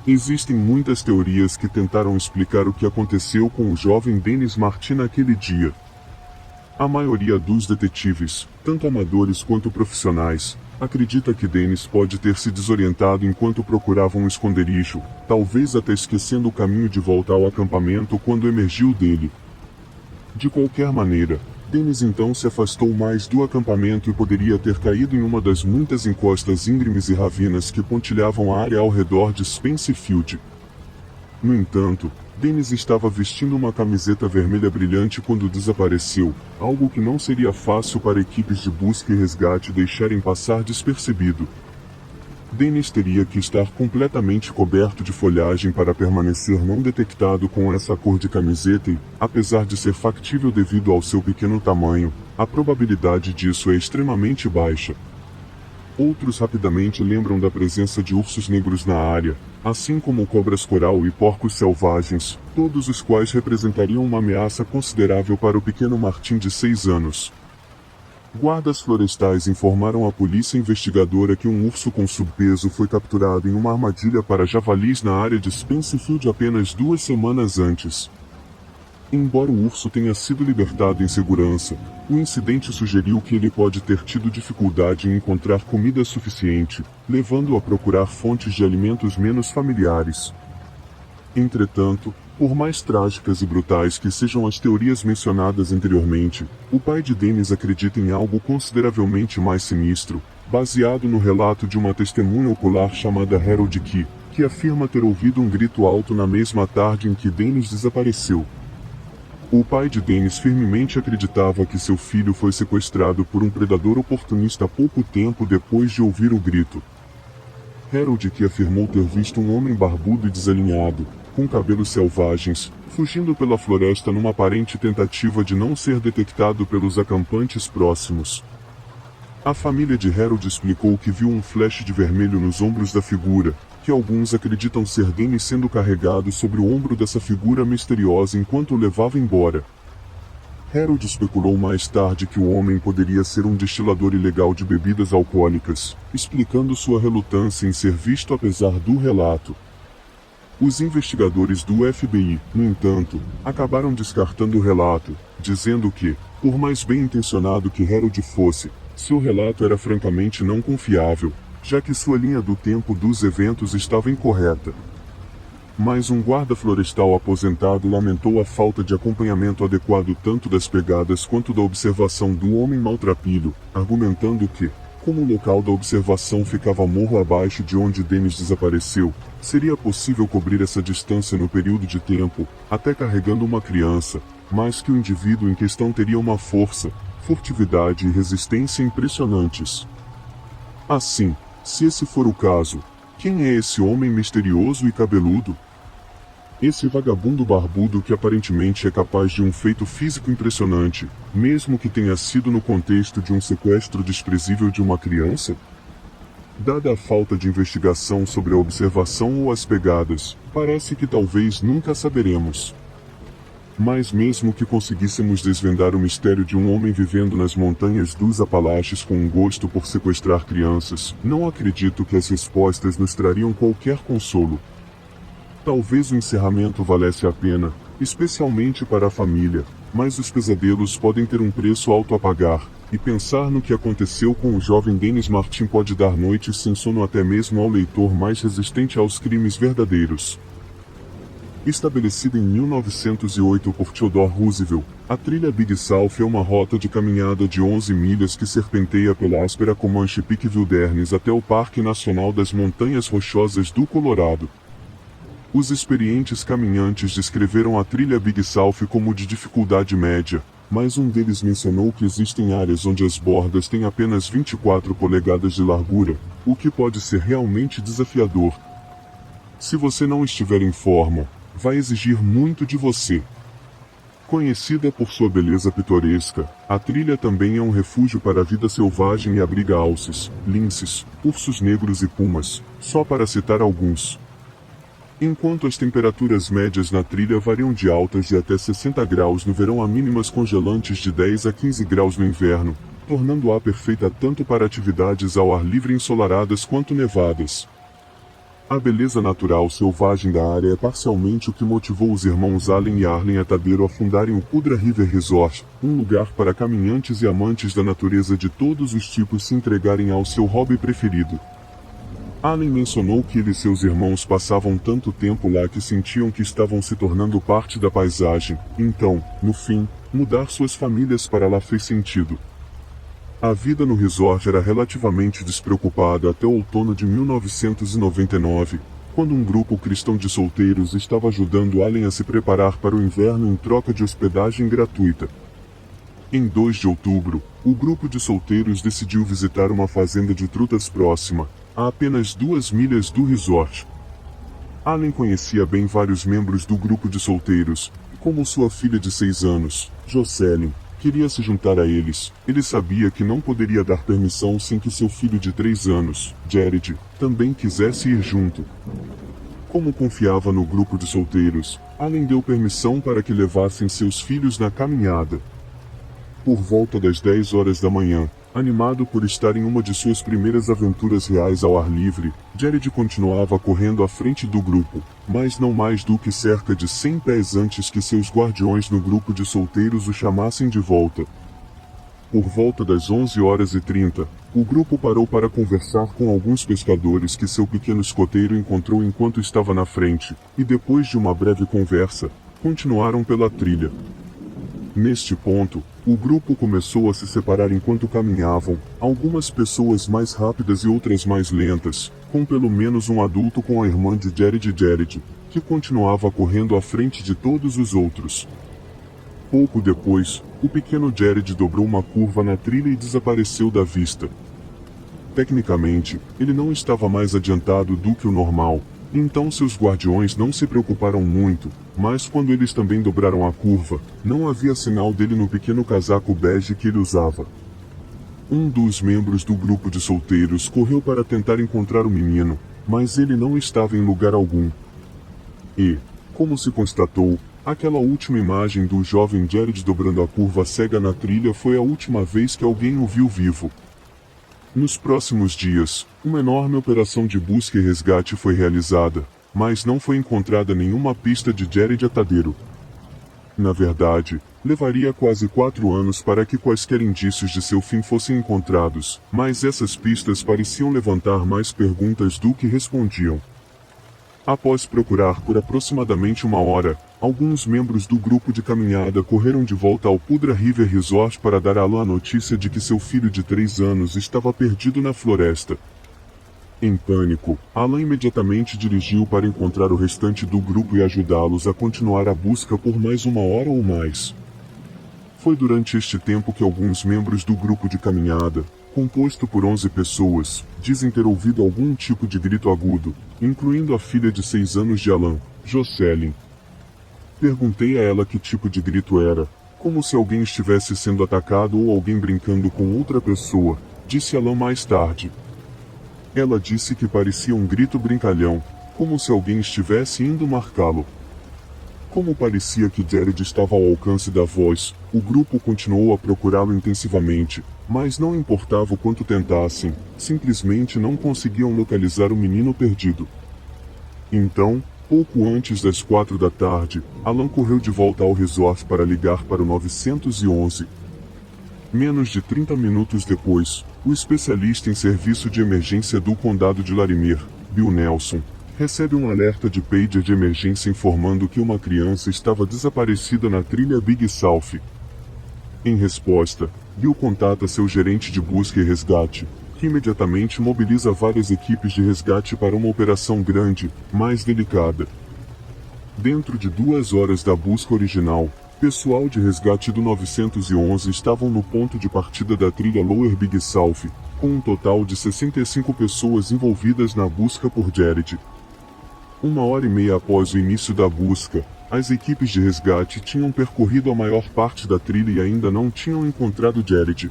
Existem muitas teorias que tentaram explicar o que aconteceu com o jovem Dennis Martin naquele dia. A maioria dos detetives, tanto amadores quanto profissionais, acredita que Dennis pode ter se desorientado enquanto procurava um esconderijo, talvez até esquecendo o caminho de volta ao acampamento quando emergiu dele. De qualquer maneira, Dennis então se afastou mais do acampamento e poderia ter caído em uma das muitas encostas íngremes e ravinas que pontilhavam a área ao redor de Spencerfield. No entanto, Dennis estava vestindo uma camiseta vermelha brilhante quando desapareceu, algo que não seria fácil para equipes de busca e resgate deixarem passar despercebido. Dennis teria que estar completamente coberto de folhagem para permanecer não detectado com essa cor de camiseta e, apesar de ser factível devido ao seu pequeno tamanho, a probabilidade disso é extremamente baixa. Outros rapidamente lembram da presença de ursos negros na área, assim como cobras coral e porcos selvagens, todos os quais representariam uma ameaça considerável para o pequeno Martin de 6 anos. Guardas florestais informaram à polícia investigadora que um urso com subpeso foi capturado em uma armadilha para javalis na área de Spencerfield apenas 2 semanas antes. Embora o urso tenha sido libertado em segurança, o incidente sugeriu que ele pode ter tido dificuldade em encontrar comida suficiente, levando-o a procurar fontes de alimentos menos familiares. Entretanto, por mais trágicas e brutais que sejam as teorias mencionadas anteriormente, o pai de Dennis acredita em algo consideravelmente mais sinistro, baseado no relato de uma testemunha ocular chamada Harold Key, que afirma ter ouvido um grito alto na mesma tarde em que Dennis desapareceu. O pai de Dennis firmemente acreditava que seu filho foi sequestrado por um predador oportunista pouco tempo depois de ouvir o grito. Harold Key afirmou ter visto um homem barbudo e desalinhado, com cabelos selvagens, fugindo pela floresta numa aparente tentativa de não ser detectado pelos acampantes próximos. A família de Harold explicou que viu um flash de vermelho nos ombros da figura, que alguns acreditam ser Dennis sendo carregado sobre o ombro dessa figura misteriosa enquanto o levava embora. Harold especulou mais tarde que o homem poderia ser um destilador ilegal de bebidas alcoólicas, explicando sua relutância em ser visto apesar do relato. Os investigadores do FBI, no entanto, acabaram descartando o relato, dizendo que, por mais bem intencionado que Harold fosse, seu relato era francamente não confiável, já que sua linha do tempo dos eventos estava incorreta. Mas um guarda florestal aposentado lamentou a falta de acompanhamento adequado tanto das pegadas quanto da observação do homem maltrapilho, argumentando que, como o local da observação ficava morro abaixo de onde Dennis desapareceu, seria possível cobrir essa distância no período de tempo, até carregando uma criança, mas que o indivíduo em questão teria uma força, furtividade e resistência impressionantes. Assim, se esse for o caso, quem é esse homem misterioso e cabeludo? Esse vagabundo barbudo que aparentemente é capaz de um feito físico impressionante, mesmo que tenha sido no contexto de um sequestro desprezível de uma criança? Dada a falta de investigação sobre a observação ou as pegadas, parece que talvez nunca saberemos. Mas mesmo que conseguíssemos desvendar o mistério de um homem vivendo nas montanhas dos Apalaches com um gosto por sequestrar crianças, não acredito que as respostas nos trariam qualquer consolo. Talvez o encerramento valesse a pena, especialmente para a família, mas os pesadelos podem ter um preço alto a pagar, e pensar no que aconteceu com o jovem Denis Martin pode dar noites sem sono até mesmo ao leitor mais resistente aos crimes verdadeiros. Estabelecida em 1908 por Theodore Roosevelt, a trilha Big South é uma rota de caminhada de 11 milhas que serpenteia pela áspera Comanche Peak Wilderness até o Parque Nacional das Montanhas Rochosas do Colorado. Os experientes caminhantes descreveram a trilha Big South como de dificuldade média, mas um deles mencionou que existem áreas onde as bordas têm apenas 24 polegadas de largura, o que pode ser realmente desafiador. Se você não estiver em forma, vai exigir muito de você. Conhecida por sua beleza pitoresca, a trilha também é um refúgio para a vida selvagem e abriga alces, linces, ursos negros e pumas, só para citar alguns. Enquanto as temperaturas médias na trilha variam de altas de até 60 graus no verão a mínimas congelantes de 10 a 15 graus no inverno, tornando-a perfeita tanto para atividades ao ar livre ensolaradas quanto nevadas. A beleza natural selvagem da área é parcialmente o que motivou os irmãos Allen e Arlen Atadero a fundarem o Poudre River Resort, um lugar para caminhantes e amantes da natureza de todos os tipos se entregarem ao seu hobby preferido. Allen mencionou que ele e seus irmãos passavam tanto tempo lá que sentiam que estavam se tornando parte da paisagem, então, no fim, mudar suas famílias para lá fez sentido. A vida no resort era relativamente despreocupada até o outono de 1999, quando um grupo cristão de solteiros estava ajudando Allen a se preparar para o inverno em troca de hospedagem gratuita. Em 2 de outubro, o grupo de solteiros decidiu visitar uma fazenda de trutas próxima, a apenas 2 milhas do resort. Allen conhecia bem vários membros do grupo de solteiros, e como sua filha de 6 anos, Jocelyn, queria se juntar a eles, ele sabia que não poderia dar permissão sem que seu filho de 3 anos, Jared, também quisesse ir junto. Como confiava no grupo de solteiros, Allen deu permissão para que levassem seus filhos na caminhada. Por volta das 10 horas da manhã, animado por estar em uma de suas primeiras aventuras reais ao ar livre, Jared continuava correndo à frente do grupo, mas não mais do que cerca de 100 pés antes que seus guardiões no grupo de solteiros o chamassem de volta. Por volta das 11h30, o grupo parou para conversar com alguns pescadores que seu pequeno escoteiro encontrou enquanto estava na frente, e depois de uma breve conversa, continuaram pela trilha. Neste ponto, o grupo começou a se separar enquanto caminhavam, algumas pessoas mais rápidas e outras mais lentas, com pelo menos um adulto com a irmã de Jared, que continuava correndo à frente de todos os outros. Pouco depois, o pequeno Jared dobrou uma curva na trilha e desapareceu da vista. Tecnicamente, ele não estava mais adiantado do que o normal, então seus guardiões não se preocuparam muito, mas quando eles também dobraram a curva, não havia sinal dele no pequeno casaco bege que ele usava. Um dos membros do grupo de solteiros correu para tentar encontrar o menino, mas ele não estava em lugar algum. E, como se constatou, aquela última imagem do jovem Jared dobrando a curva cega na trilha foi a última vez que alguém o viu vivo. Nos próximos dias, uma enorme operação de busca e resgate foi realizada, mas não foi encontrada nenhuma pista de Jared Atadero. Na verdade, levaria quase 4 anos para que quaisquer indícios de seu fim fossem encontrados, mas essas pistas pareciam levantar mais perguntas do que respondiam. Após procurar por aproximadamente 1 hora, alguns membros do grupo de caminhada correram de volta ao Poudre River Resort para dar a Alan a notícia de que seu filho de 3 anos estava perdido na floresta. Em pânico, Alan imediatamente dirigiu para encontrar o restante do grupo e ajudá-los a continuar a busca por mais 1 hora ou mais. Foi durante este tempo que alguns membros do grupo de caminhada, composto por 11 pessoas, dizem ter ouvido algum tipo de grito agudo, incluindo a filha de 6 anos de Alan, Jocelyn. Perguntei a ela que tipo de grito era, como se alguém estivesse sendo atacado ou alguém brincando com outra pessoa, disse Alan mais tarde. Ela disse que parecia um grito brincalhão, como se alguém estivesse indo marcá-lo. Como parecia que Jared estava ao alcance da voz, o grupo continuou a procurá-lo intensivamente, mas não importava o quanto tentassem, simplesmente não conseguiam localizar o menino perdido. Então, Pouco antes das 4 da tarde, Alan correu de volta ao resort para ligar para o 911. Menos de 30 minutos depois, o especialista em serviço de emergência do condado de Larimer, Bill Nelson, recebe um alerta de pager de emergência informando que uma criança estava desaparecida na trilha Big South. Em resposta, Bill contata seu gerente de busca e resgate, que imediatamente mobiliza várias equipes de resgate para uma operação grande, mais delicada. Dentro de 2 horas da busca original, pessoal de resgate do 911 estavam no ponto de partida da trilha Lower Big South, com um total de 65 pessoas envolvidas na busca por Jared. 1h30 após o início da busca, as equipes de resgate tinham percorrido a maior parte da trilha e ainda não tinham encontrado Jared.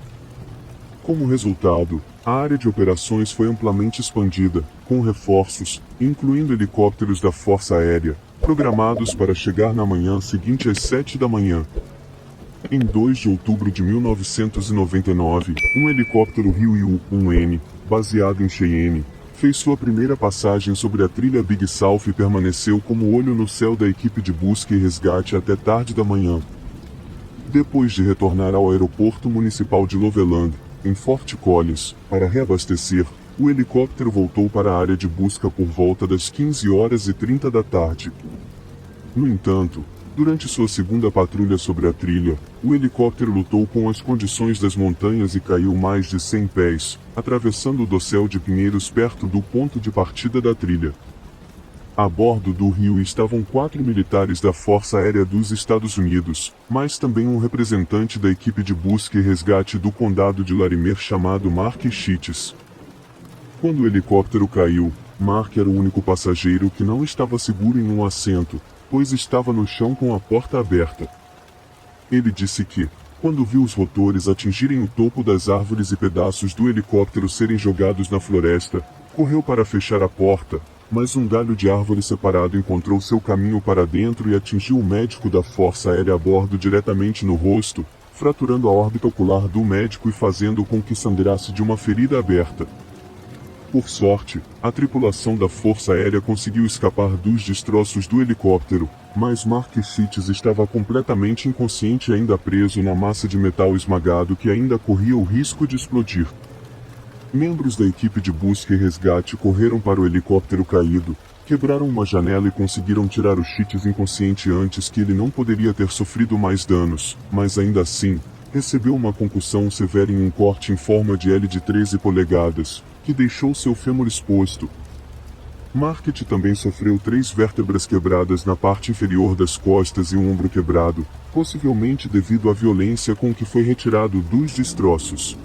Como resultado, a área de operações foi amplamente expandida, com reforços, incluindo helicópteros da Força Aérea, programados para chegar na manhã seguinte às 7 da manhã. Em 2 de outubro de 1999, um helicóptero Ryu-1N, baseado em Cheyenne, fez sua primeira passagem sobre a trilha Big South e permaneceu como olho no céu da equipe de busca e resgate até tarde da manhã. Depois de retornar ao aeroporto municipal de Loveland, em Fort Collins, para reabastecer, o helicóptero voltou para a área de busca por volta das 15h30 da tarde. No entanto, durante sua segunda patrulha sobre a trilha, o helicóptero lutou com as condições das montanhas e caiu mais de 100 pés, atravessando o dossel de pinheiros perto do ponto de partida da trilha. A bordo do rio estavam 4 militares da Força Aérea dos Estados Unidos, mas também um representante da equipe de busca e resgate do condado de Larimer chamado Mark Sheets. Quando o helicóptero caiu, Mark era o único passageiro que não estava seguro em um assento, pois estava no chão com a porta aberta. Ele disse que, quando viu os rotores atingirem o topo das árvores e pedaços do helicóptero serem jogados na floresta, correu para fechar a porta, mas um galho de árvore separado encontrou seu caminho para dentro e atingiu o médico da Força Aérea a bordo diretamente no rosto, fraturando a órbita ocular do médico e fazendo com que sangrasse de uma ferida aberta. Por sorte, a tripulação da Força Aérea conseguiu escapar dos destroços do helicóptero, mas Mark Sheets estava completamente inconsciente e ainda preso na massa de metal esmagado que ainda corria o risco de explodir. Membros da equipe de busca e resgate correram para o helicóptero caído, quebraram uma janela e conseguiram tirar o Sheets inconsciente antes que ele não poderia ter sofrido mais danos, mas ainda assim, recebeu uma concussão severa em um corte em forma de L de 13 polegadas, que deixou seu fêmur exposto. Market também sofreu 3 vértebras quebradas na parte inferior das costas e um ombro quebrado, possivelmente devido à violência com que foi retirado dos destroços.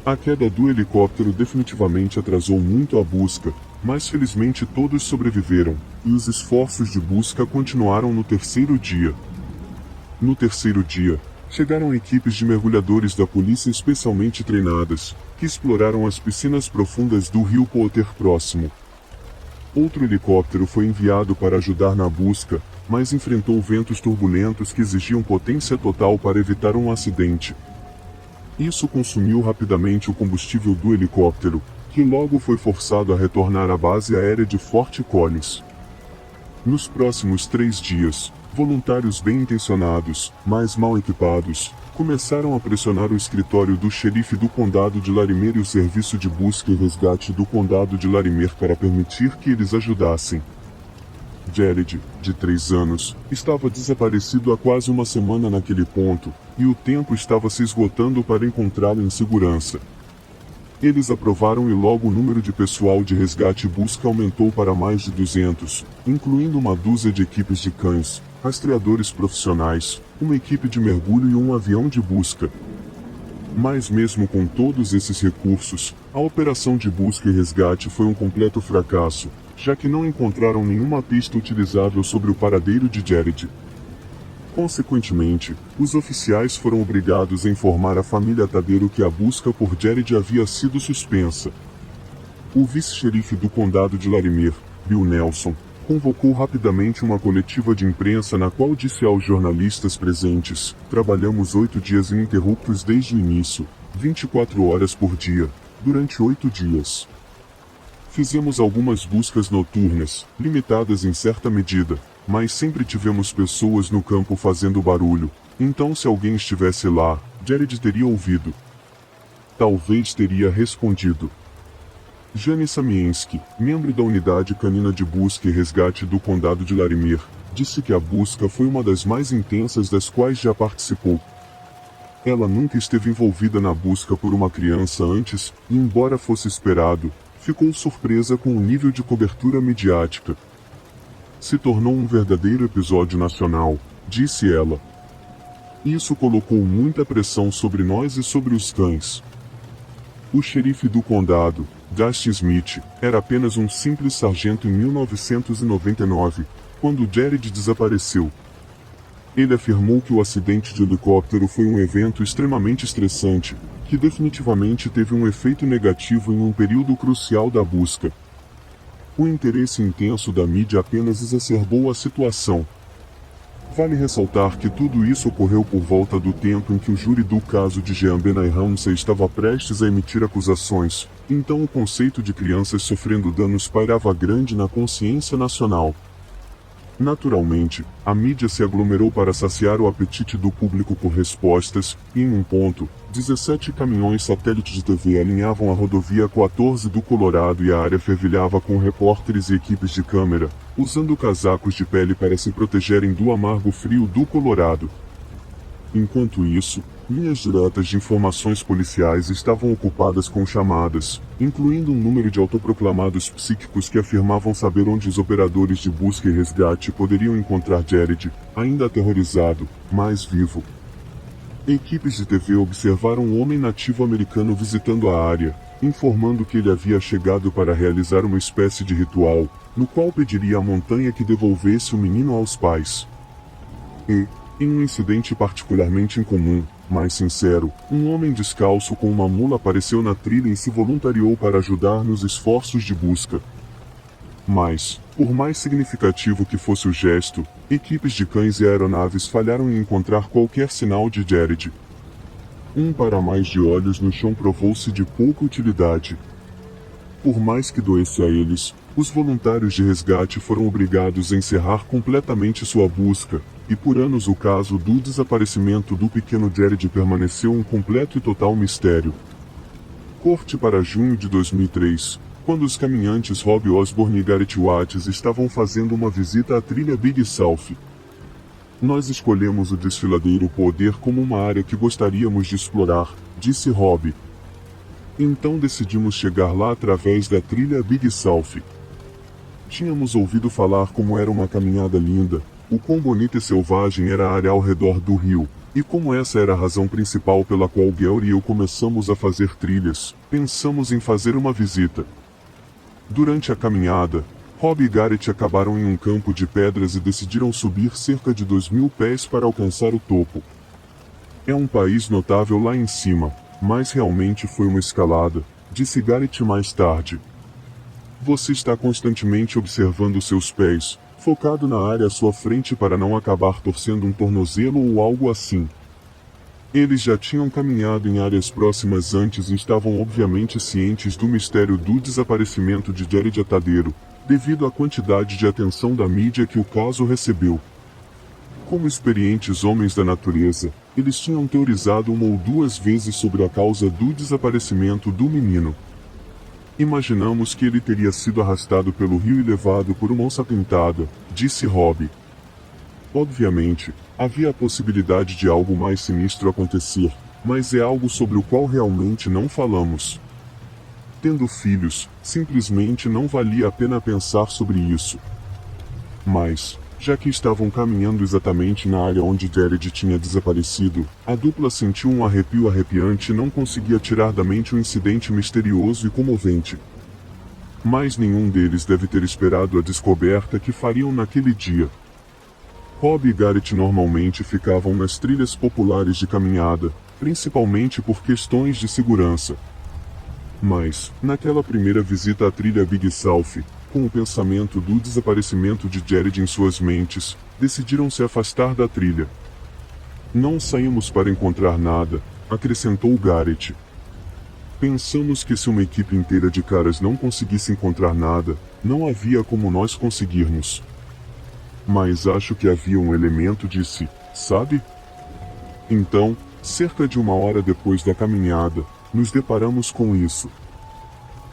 A queda do helicóptero definitivamente atrasou muito a busca, mas felizmente todos sobreviveram, e os esforços de busca continuaram no terceiro dia. No terceiro dia, chegaram equipes de mergulhadores da polícia especialmente treinadas, que exploraram as piscinas profundas do rio Potter próximo. Outro helicóptero foi enviado para ajudar na busca, mas enfrentou ventos turbulentos que exigiam potência total para evitar um acidente. Isso consumiu rapidamente o combustível do helicóptero, que logo foi forçado a retornar à base aérea de Fort Collins. Nos próximos 3 dias, voluntários bem-intencionados, mas mal equipados, começaram a pressionar o escritório do xerife do condado de Larimer e o serviço de busca e resgate do condado de Larimer para permitir que eles ajudassem. Jared, de 3 anos, estava desaparecido há quase uma semana naquele ponto, e o tempo estava se esgotando para encontrá-lo em segurança. Eles aprovaram e logo o número de pessoal de resgate e busca aumentou para mais de 200, incluindo uma dúzia de equipes de cães, rastreadores profissionais, uma equipe de mergulho e um avião de busca. Mas mesmo com todos esses recursos, a operação de busca e resgate foi um completo fracasso, já que não encontraram nenhuma pista utilizável sobre o paradeiro de Jared. Consequentemente, os oficiais foram obrigados a informar a família Tadero que a busca por Jared havia sido suspensa. O vice-xerife do condado de Larimer, Bill Nelson, convocou rapidamente uma coletiva de imprensa na qual disse aos jornalistas presentes: "Trabalhamos 8 dias ininterruptos desde o início, 24 horas por dia, durante 8 dias. Fizemos algumas buscas noturnas, limitadas em certa medida, mas sempre tivemos pessoas no campo fazendo barulho, então se alguém estivesse lá, Jared teria ouvido. Talvez teria respondido. Jane Samiensky, membro da unidade canina de busca e resgate do condado de Larimer, disse que a busca foi uma das mais intensas das quais já participou. Ela nunca esteve envolvida na busca por uma criança antes, e embora fosse esperado, ficou surpresa com o nível de cobertura midiática. Se tornou um verdadeiro episódio nacional, disse ela. Isso colocou muita pressão sobre nós e sobre os cães. O xerife do condado, Dustin Smith, era apenas um simples sargento em 1999, quando Jared desapareceu. Ele afirmou que o acidente de helicóptero foi um evento extremamente estressante, que definitivamente teve um efeito negativo em um período crucial da busca. O interesse intenso da mídia apenas exacerbou a situação. Vale ressaltar que tudo isso ocorreu por volta do tempo em que o júri do caso de Jean Benet Ramsey estava prestes a emitir acusações, então o conceito de crianças sofrendo danos pairava grande na consciência nacional. Naturalmente, a mídia se aglomerou para saciar o apetite do público por respostas, e em um ponto, 17 caminhões satélite de TV alinhavam a rodovia 14 do Colorado e a área fervilhava com repórteres e equipes de câmera, usando casacos de pele para se protegerem do amargo frio do Colorado. Enquanto isso, linhas diretas de informações policiais estavam ocupadas com chamadas, incluindo um número de autoproclamados psíquicos que afirmavam saber onde os operadores de busca e resgate poderiam encontrar Jared, ainda aterrorizado, mas vivo. Equipes de TV observaram um homem nativo americano visitando a área, informando que ele havia chegado para realizar uma espécie de ritual, no qual pediria à montanha que devolvesse o menino aos pais. E, em um incidente particularmente incomum, mas sincero, um homem descalço com uma mula apareceu na trilha e se voluntariou para ajudar nos esforços de busca. Mas, por mais significativo que fosse o gesto, equipes de cães e aeronaves falharam em encontrar qualquer sinal de Jared. Um par a mais de olhos no chão provou-se de pouca utilidade. Por mais que doesse a eles, os voluntários de resgate foram obrigados a encerrar completamente sua busca, e por anos o caso do desaparecimento do pequeno Jared permaneceu um completo e total mistério. Corte para junho de 2003, quando os caminhantes Rob Osborne e Garrett Watts estavam fazendo uma visita à trilha Big South. Nós escolhemos o desfiladeiro Poder como uma área que gostaríamos de explorar, disse Rob. Então decidimos chegar lá através da trilha Big South. Tínhamos ouvido falar como era uma caminhada linda, o quão bonita e selvagem era a área ao redor do rio, e como essa era a razão principal pela qual Gary e eu começamos a fazer trilhas, pensamos em fazer uma visita. Durante a caminhada, Rob e Garrett acabaram em um campo de pedras e decidiram subir cerca de 2.000 pés para alcançar o topo. É um país notável lá em cima, mas realmente foi uma escalada, disse Garrett mais tarde. Você está constantemente observando seus pés, focado na área à sua frente para não acabar torcendo um tornozelo ou algo assim. Eles já tinham caminhado em áreas próximas antes e estavam obviamente cientes do mistério do desaparecimento de Jared Atadeiro, devido à quantidade de atenção da mídia que o caso recebeu. Como experientes homens da natureza, eles tinham teorizado uma ou duas vezes sobre a causa do desaparecimento do menino. Imaginamos que ele teria sido arrastado pelo rio e levado por uma onça pintada, disse Rob. Obviamente, havia a possibilidade de algo mais sinistro acontecer, mas é algo sobre o qual realmente não falamos. Tendo filhos, simplesmente não valia a pena pensar sobre isso. Mas, já que estavam caminhando exatamente na área onde Jared tinha desaparecido, a dupla sentiu um arrepio arrepiante e não conseguia tirar da mente um incidente misterioso e comovente. Mas nenhum deles deve ter esperado a descoberta que fariam naquele dia. Rob e Garrett normalmente ficavam nas trilhas populares de caminhada, principalmente por questões de segurança. Mas, naquela primeira visita à trilha Big South, com o pensamento do desaparecimento de Jared em suas mentes, decidiram se afastar da trilha. Não saímos para encontrar nada, acrescentou Garrett. Pensamos que se uma equipe inteira de caras não conseguisse encontrar nada, não havia como nós conseguirmos. Mas acho que havia um elemento de si, sabe? Então, cerca de 1 hora depois da caminhada, nos deparamos com isso.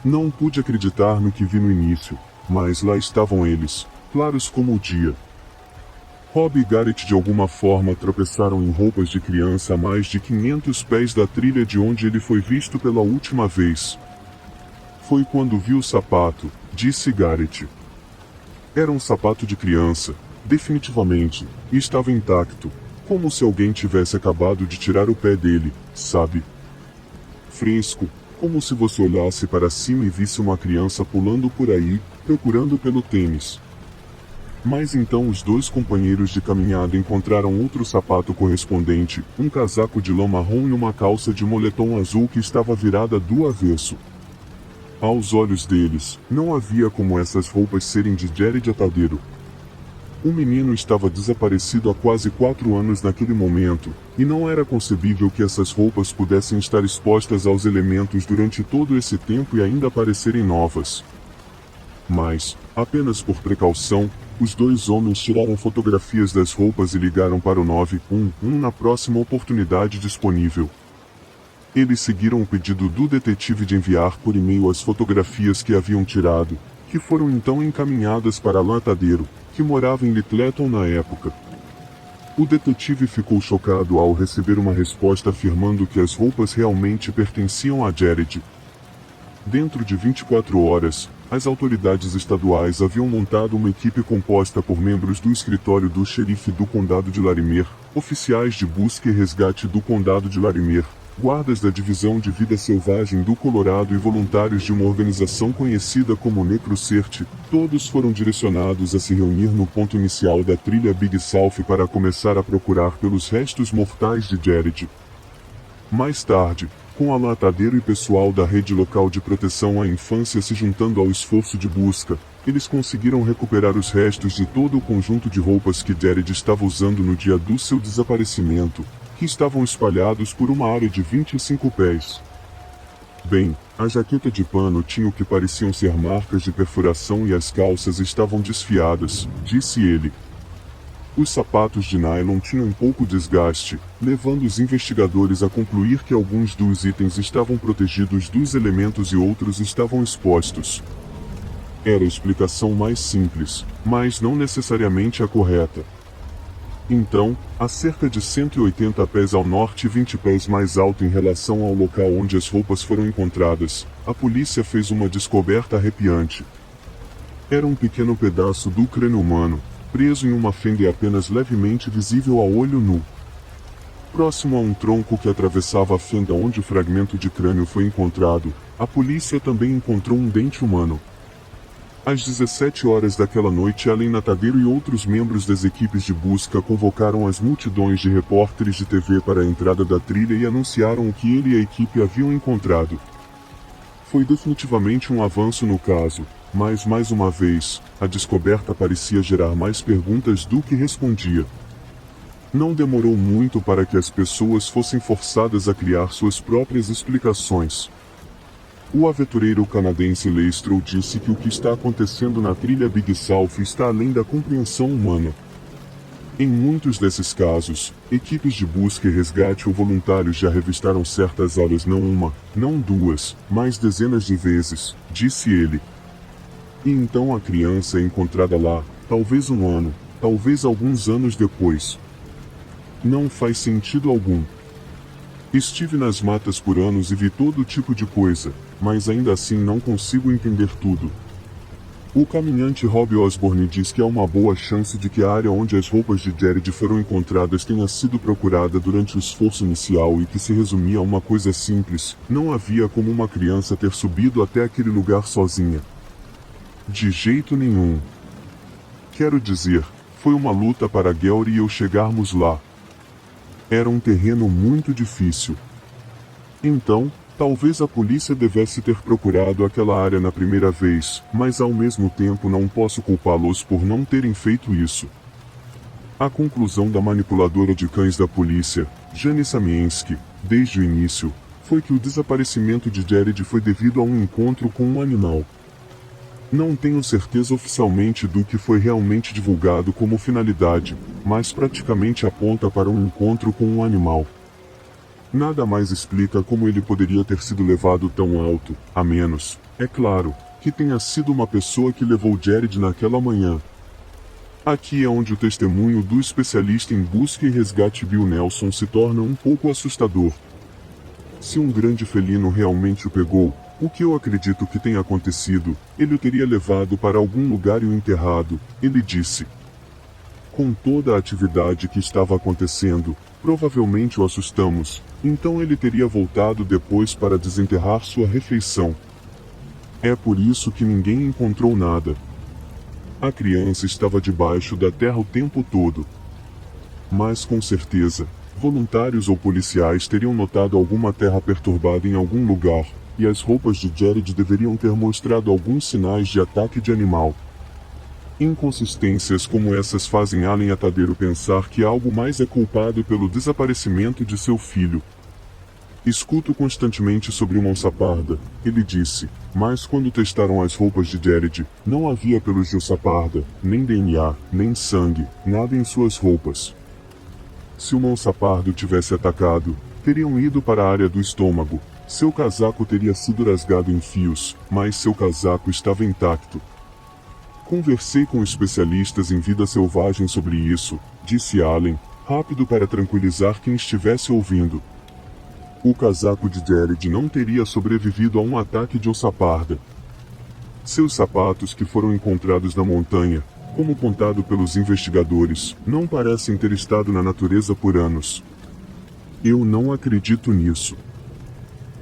Não pude acreditar no que vi no início, mas lá estavam eles, claros como o dia. Rob e Garrett de alguma forma tropeçaram em roupas de criança a mais de 500 pés da trilha de onde ele foi visto pela última vez. Foi quando vi o sapato, disse Garrett. Era um sapato de criança, definitivamente, e estava intacto, como se alguém tivesse acabado de tirar o pé dele, sabe? Fresco, como se você olhasse para cima e visse uma criança pulando por aí, procurando pelo tênis. Mas então os dois companheiros de caminhada encontraram outro sapato correspondente, um casaco de lã marrom e uma calça de moletom azul que estava virada do avesso. Aos olhos deles, não havia como essas roupas serem de Jared Atadeiro. O menino estava desaparecido há quase 4 anos naquele momento, e não era concebível que essas roupas pudessem estar expostas aos elementos durante todo esse tempo e ainda parecerem novas. Mas, apenas por precaução, os dois homens tiraram fotografias das roupas e ligaram para o 911 na próxima oportunidade disponível. Eles seguiram o pedido do detetive de enviar por e-mail as fotografias que haviam tirado, que foram então encaminhadas para Latadeiro, que morava em Littleton na época. O detetive ficou chocado ao receber uma resposta afirmando que as roupas realmente pertenciam a Jared. Dentro de 24 horas, as autoridades estaduais haviam montado uma equipe composta por membros do escritório do xerife do condado de Larimer, oficiais de busca e resgate do condado de Larimer, guardas da divisão de vida selvagem do Colorado e voluntários de uma organização conhecida como NecroCert. Todos foram direcionados a se reunir no ponto inicial da trilha Big South para começar a procurar pelos restos mortais de Jared. Mais tarde, com a Latadeiro e pessoal da rede local de proteção à infância se juntando ao esforço de busca, eles conseguiram recuperar os restos de todo o conjunto de roupas que Jared estava usando no dia do seu desaparecimento, que estavam espalhados por uma área de 25 pés. Bem, a jaqueta de pano tinha o que pareciam ser marcas de perfuração e as calças estavam desfiadas, disse ele. Os sapatos de nylon tinham pouco desgaste, levando os investigadores a concluir que alguns dos itens estavam protegidos dos elementos e outros estavam expostos. Era a explicação mais simples, mas não necessariamente a correta. Então, a cerca de 180 pés ao norte e 20 pés mais alto em relação ao local onde as roupas foram encontradas, a polícia fez uma descoberta arrepiante. Era um pequeno pedaço do crânio humano, preso em uma fenda apenas levemente visível a olho nu. Próximo a um tronco que atravessava a fenda onde o fragmento de crânio foi encontrado, a polícia também encontrou um dente humano. Às 17 horas daquela noite, Allen Latadeiro e outros membros das equipes de busca convocaram as multidões de repórteres de TV para a entrada da trilha e anunciaram o que ele e a equipe haviam encontrado. Foi definitivamente um avanço no caso, mas mais uma vez, a descoberta parecia gerar mais perguntas do que respondia. Não demorou muito para que as pessoas fossem forçadas a criar suas próprias explicações. O aventureiro canadense Leistrow disse que o que está acontecendo na trilha Big South está além da compreensão humana. Em muitos desses casos, equipes de busca e resgate ou voluntários já revistaram certas áreas não uma, não duas, mas dezenas de vezes, disse ele. E então a criança é encontrada lá, talvez um ano, talvez alguns anos depois. Não faz sentido algum. Estive nas matas por anos e vi todo tipo de coisa, mas ainda assim não consigo entender tudo. O caminhante Rob Osborne diz que há uma boa chance de que a área onde as roupas de Jared foram encontradas tenha sido procurada durante o esforço inicial e que se resumia a uma coisa simples: não havia como uma criança ter subido até aquele lugar sozinha. De jeito nenhum. Quero dizer, foi uma luta para Gary e eu chegarmos lá. Era um terreno muito difícil. Então, talvez a polícia devesse ter procurado aquela área na primeira vez, mas ao mesmo tempo não posso culpá-los por não terem feito isso. A conclusão da manipuladora de cães da polícia, Jane Samiensky, desde o início, foi que o desaparecimento de Jared foi devido a um encontro com um animal. Não tenho certeza oficialmente do que foi realmente divulgado como finalidade, mas praticamente aponta para um encontro com um animal. Nada mais explica como ele poderia ter sido levado tão alto, a menos, é claro, que tenha sido uma pessoa que levou Jared naquela manhã. Aqui é onde o testemunho do especialista em busca e resgate Bill Nelson se torna um pouco assustador. Se um grande felino realmente o pegou, o que eu acredito que tenha acontecido, ele o teria levado para algum lugar e o enterrado, ele disse. Com toda a atividade que estava acontecendo, provavelmente o assustamos, então ele teria voltado depois para desenterrar sua refeição. É por isso que ninguém encontrou nada. A criança estava debaixo da terra o tempo todo. Mas com certeza, voluntários ou policiais teriam notado alguma terra perturbada em algum lugar, e as roupas de Jared deveriam ter mostrado alguns sinais de ataque de animal. Inconsistências como essas fazem Alan Atadeiro pensar que algo mais é culpado pelo desaparecimento de seu filho. Escuto constantemente sobre uma onça parda, ele disse, mas quando testaram as roupas de Jared, não havia pelos de onça parda, nem DNA, nem sangue, nada em suas roupas. Se uma onça parda o tivesse atacado, teriam ido para a área do estômago. Seu casaco teria sido rasgado em fios, mas seu casaco estava intacto. Conversei com especialistas em vida selvagem sobre isso, disse Allen, rápido para tranquilizar quem estivesse ouvindo. O casaco de Jared não teria sobrevivido a um ataque de onça parda. Seus sapatos que foram encontrados na montanha, como contado pelos investigadores, não parecem ter estado na natureza por anos. Eu não acredito nisso.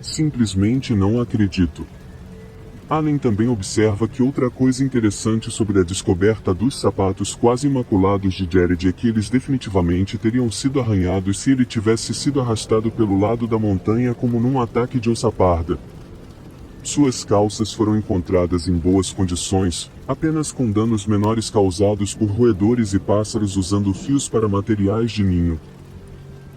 Simplesmente não acredito. Allen também observa que outra coisa interessante sobre a descoberta dos sapatos quase imaculados de Jared é que eles definitivamente teriam sido arranhados se ele tivesse sido arrastado pelo lado da montanha como num ataque de onça parda. Suas calças foram encontradas em boas condições, apenas com danos menores causados por roedores e pássaros usando fios para materiais de ninho.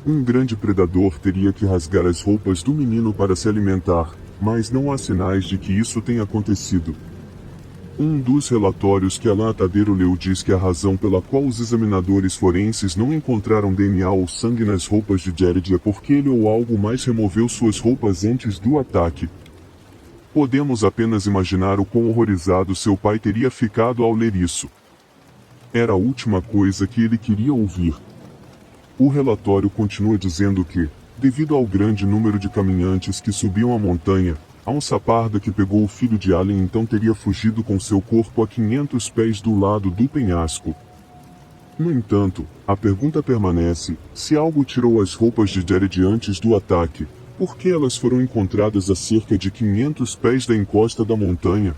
Um grande predador teria que rasgar as roupas do menino para se alimentar, mas não há sinais de que isso tenha acontecido. Um dos relatórios que Alan Atadeiro leu diz que a razão pela qual os examinadores forenses não encontraram DNA ou sangue nas roupas de Jared é porque ele ou algo mais removeu suas roupas antes do ataque. Podemos apenas imaginar o quão horrorizado seu pai teria ficado ao ler isso. Era a última coisa que ele queria ouvir. O relatório continua dizendo que, devido ao grande número de caminhantes que subiam a montanha, a onça parda que pegou o filho de Allen então teria fugido com seu corpo a 500 pés do lado do penhasco. No entanto, a pergunta permanece, se algo tirou as roupas de Jared antes do ataque, por que elas foram encontradas a cerca de 500 pés da encosta da montanha?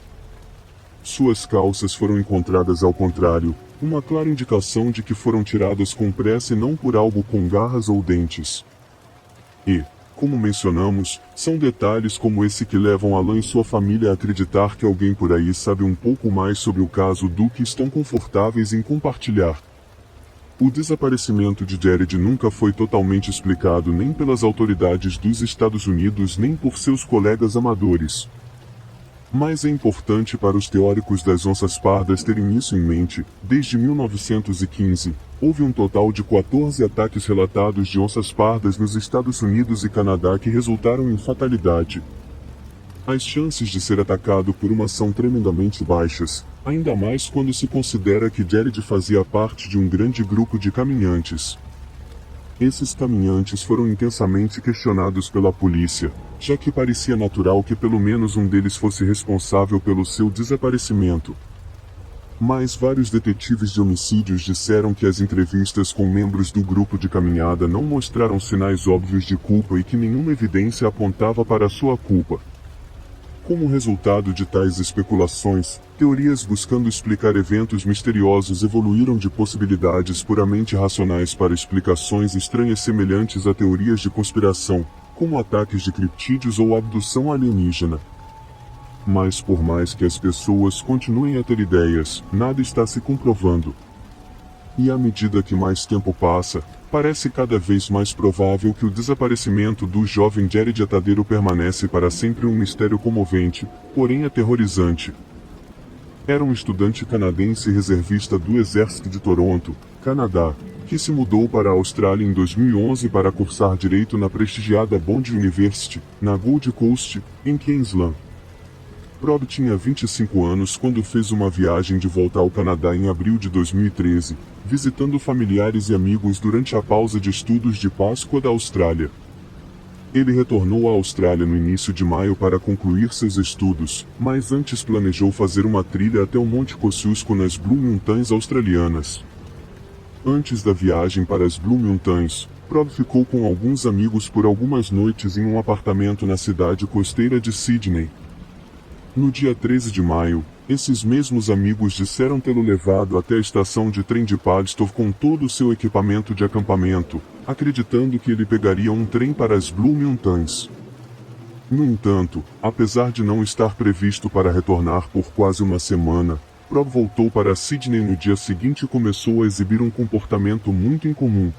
Suas calças foram encontradas ao contrário, uma clara indicação de que foram tiradas com pressa e não por algo com garras ou dentes. E, como mencionamos, são detalhes como esse que levam Alan e sua família a acreditar que alguém por aí sabe um pouco mais sobre o caso do que estão confortáveis em compartilhar. O desaparecimento de Jared nunca foi totalmente explicado nem pelas autoridades dos Estados Unidos nem por seus colegas amadores. Mas é importante para os teóricos das onças pardas terem isso em mente. Desde 1915, houve um total de 14 ataques relatados de onças pardas nos Estados Unidos e Canadá que resultaram em fatalidade. As chances de ser atacado por uma são tremendamente baixas, ainda mais quando se considera que Jared fazia parte de um grande grupo de caminhantes. Esses caminhantes foram intensamente questionados pela polícia, já que parecia natural que pelo menos um deles fosse responsável pelo seu desaparecimento. Mas vários detetives de homicídios disseram que as entrevistas com membros do grupo de caminhada não mostraram sinais óbvios de culpa e que nenhuma evidência apontava para sua culpa. Como resultado de tais especulações, teorias buscando explicar eventos misteriosos evoluíram de possibilidades puramente racionais para explicações estranhas semelhantes a teorias de conspiração, como ataques de criptídeos ou abdução alienígena. Mas por mais que as pessoas continuem a ter ideias, nada está se comprovando. E à medida que mais tempo passa, parece cada vez mais provável que o desaparecimento do jovem Jared Atadeiro permanece para sempre um mistério comovente, porém aterrorizante. Era um estudante canadense reservista do Exército de Toronto, Canadá, que se mudou para a Austrália em 2011 para cursar Direito na prestigiada Bond University, na Gold Coast, em Queensland. Prob tinha 25 anos quando fez uma viagem de volta ao Canadá em abril de 2013, visitando familiares e amigos durante a pausa de estudos de Páscoa da Austrália. Ele retornou à Austrália no início de maio para concluir seus estudos, mas antes planejou fazer uma trilha até o Monte Kosciuszko nas Blue Mountains australianas. Antes da viagem para as Blue Mountains, Prob ficou com alguns amigos por algumas noites em um apartamento na cidade costeira de Sydney. No dia 13 de maio, esses mesmos amigos disseram tê-lo levado até a estação de trem de Padstow com todo o seu equipamento de acampamento, acreditando que ele pegaria um trem para as Blue Mountains. No entanto, apesar de não estar previsto para retornar por quase uma semana, Prob voltou para Sydney no dia seguinte e começou a exibir um comportamento muito incomum.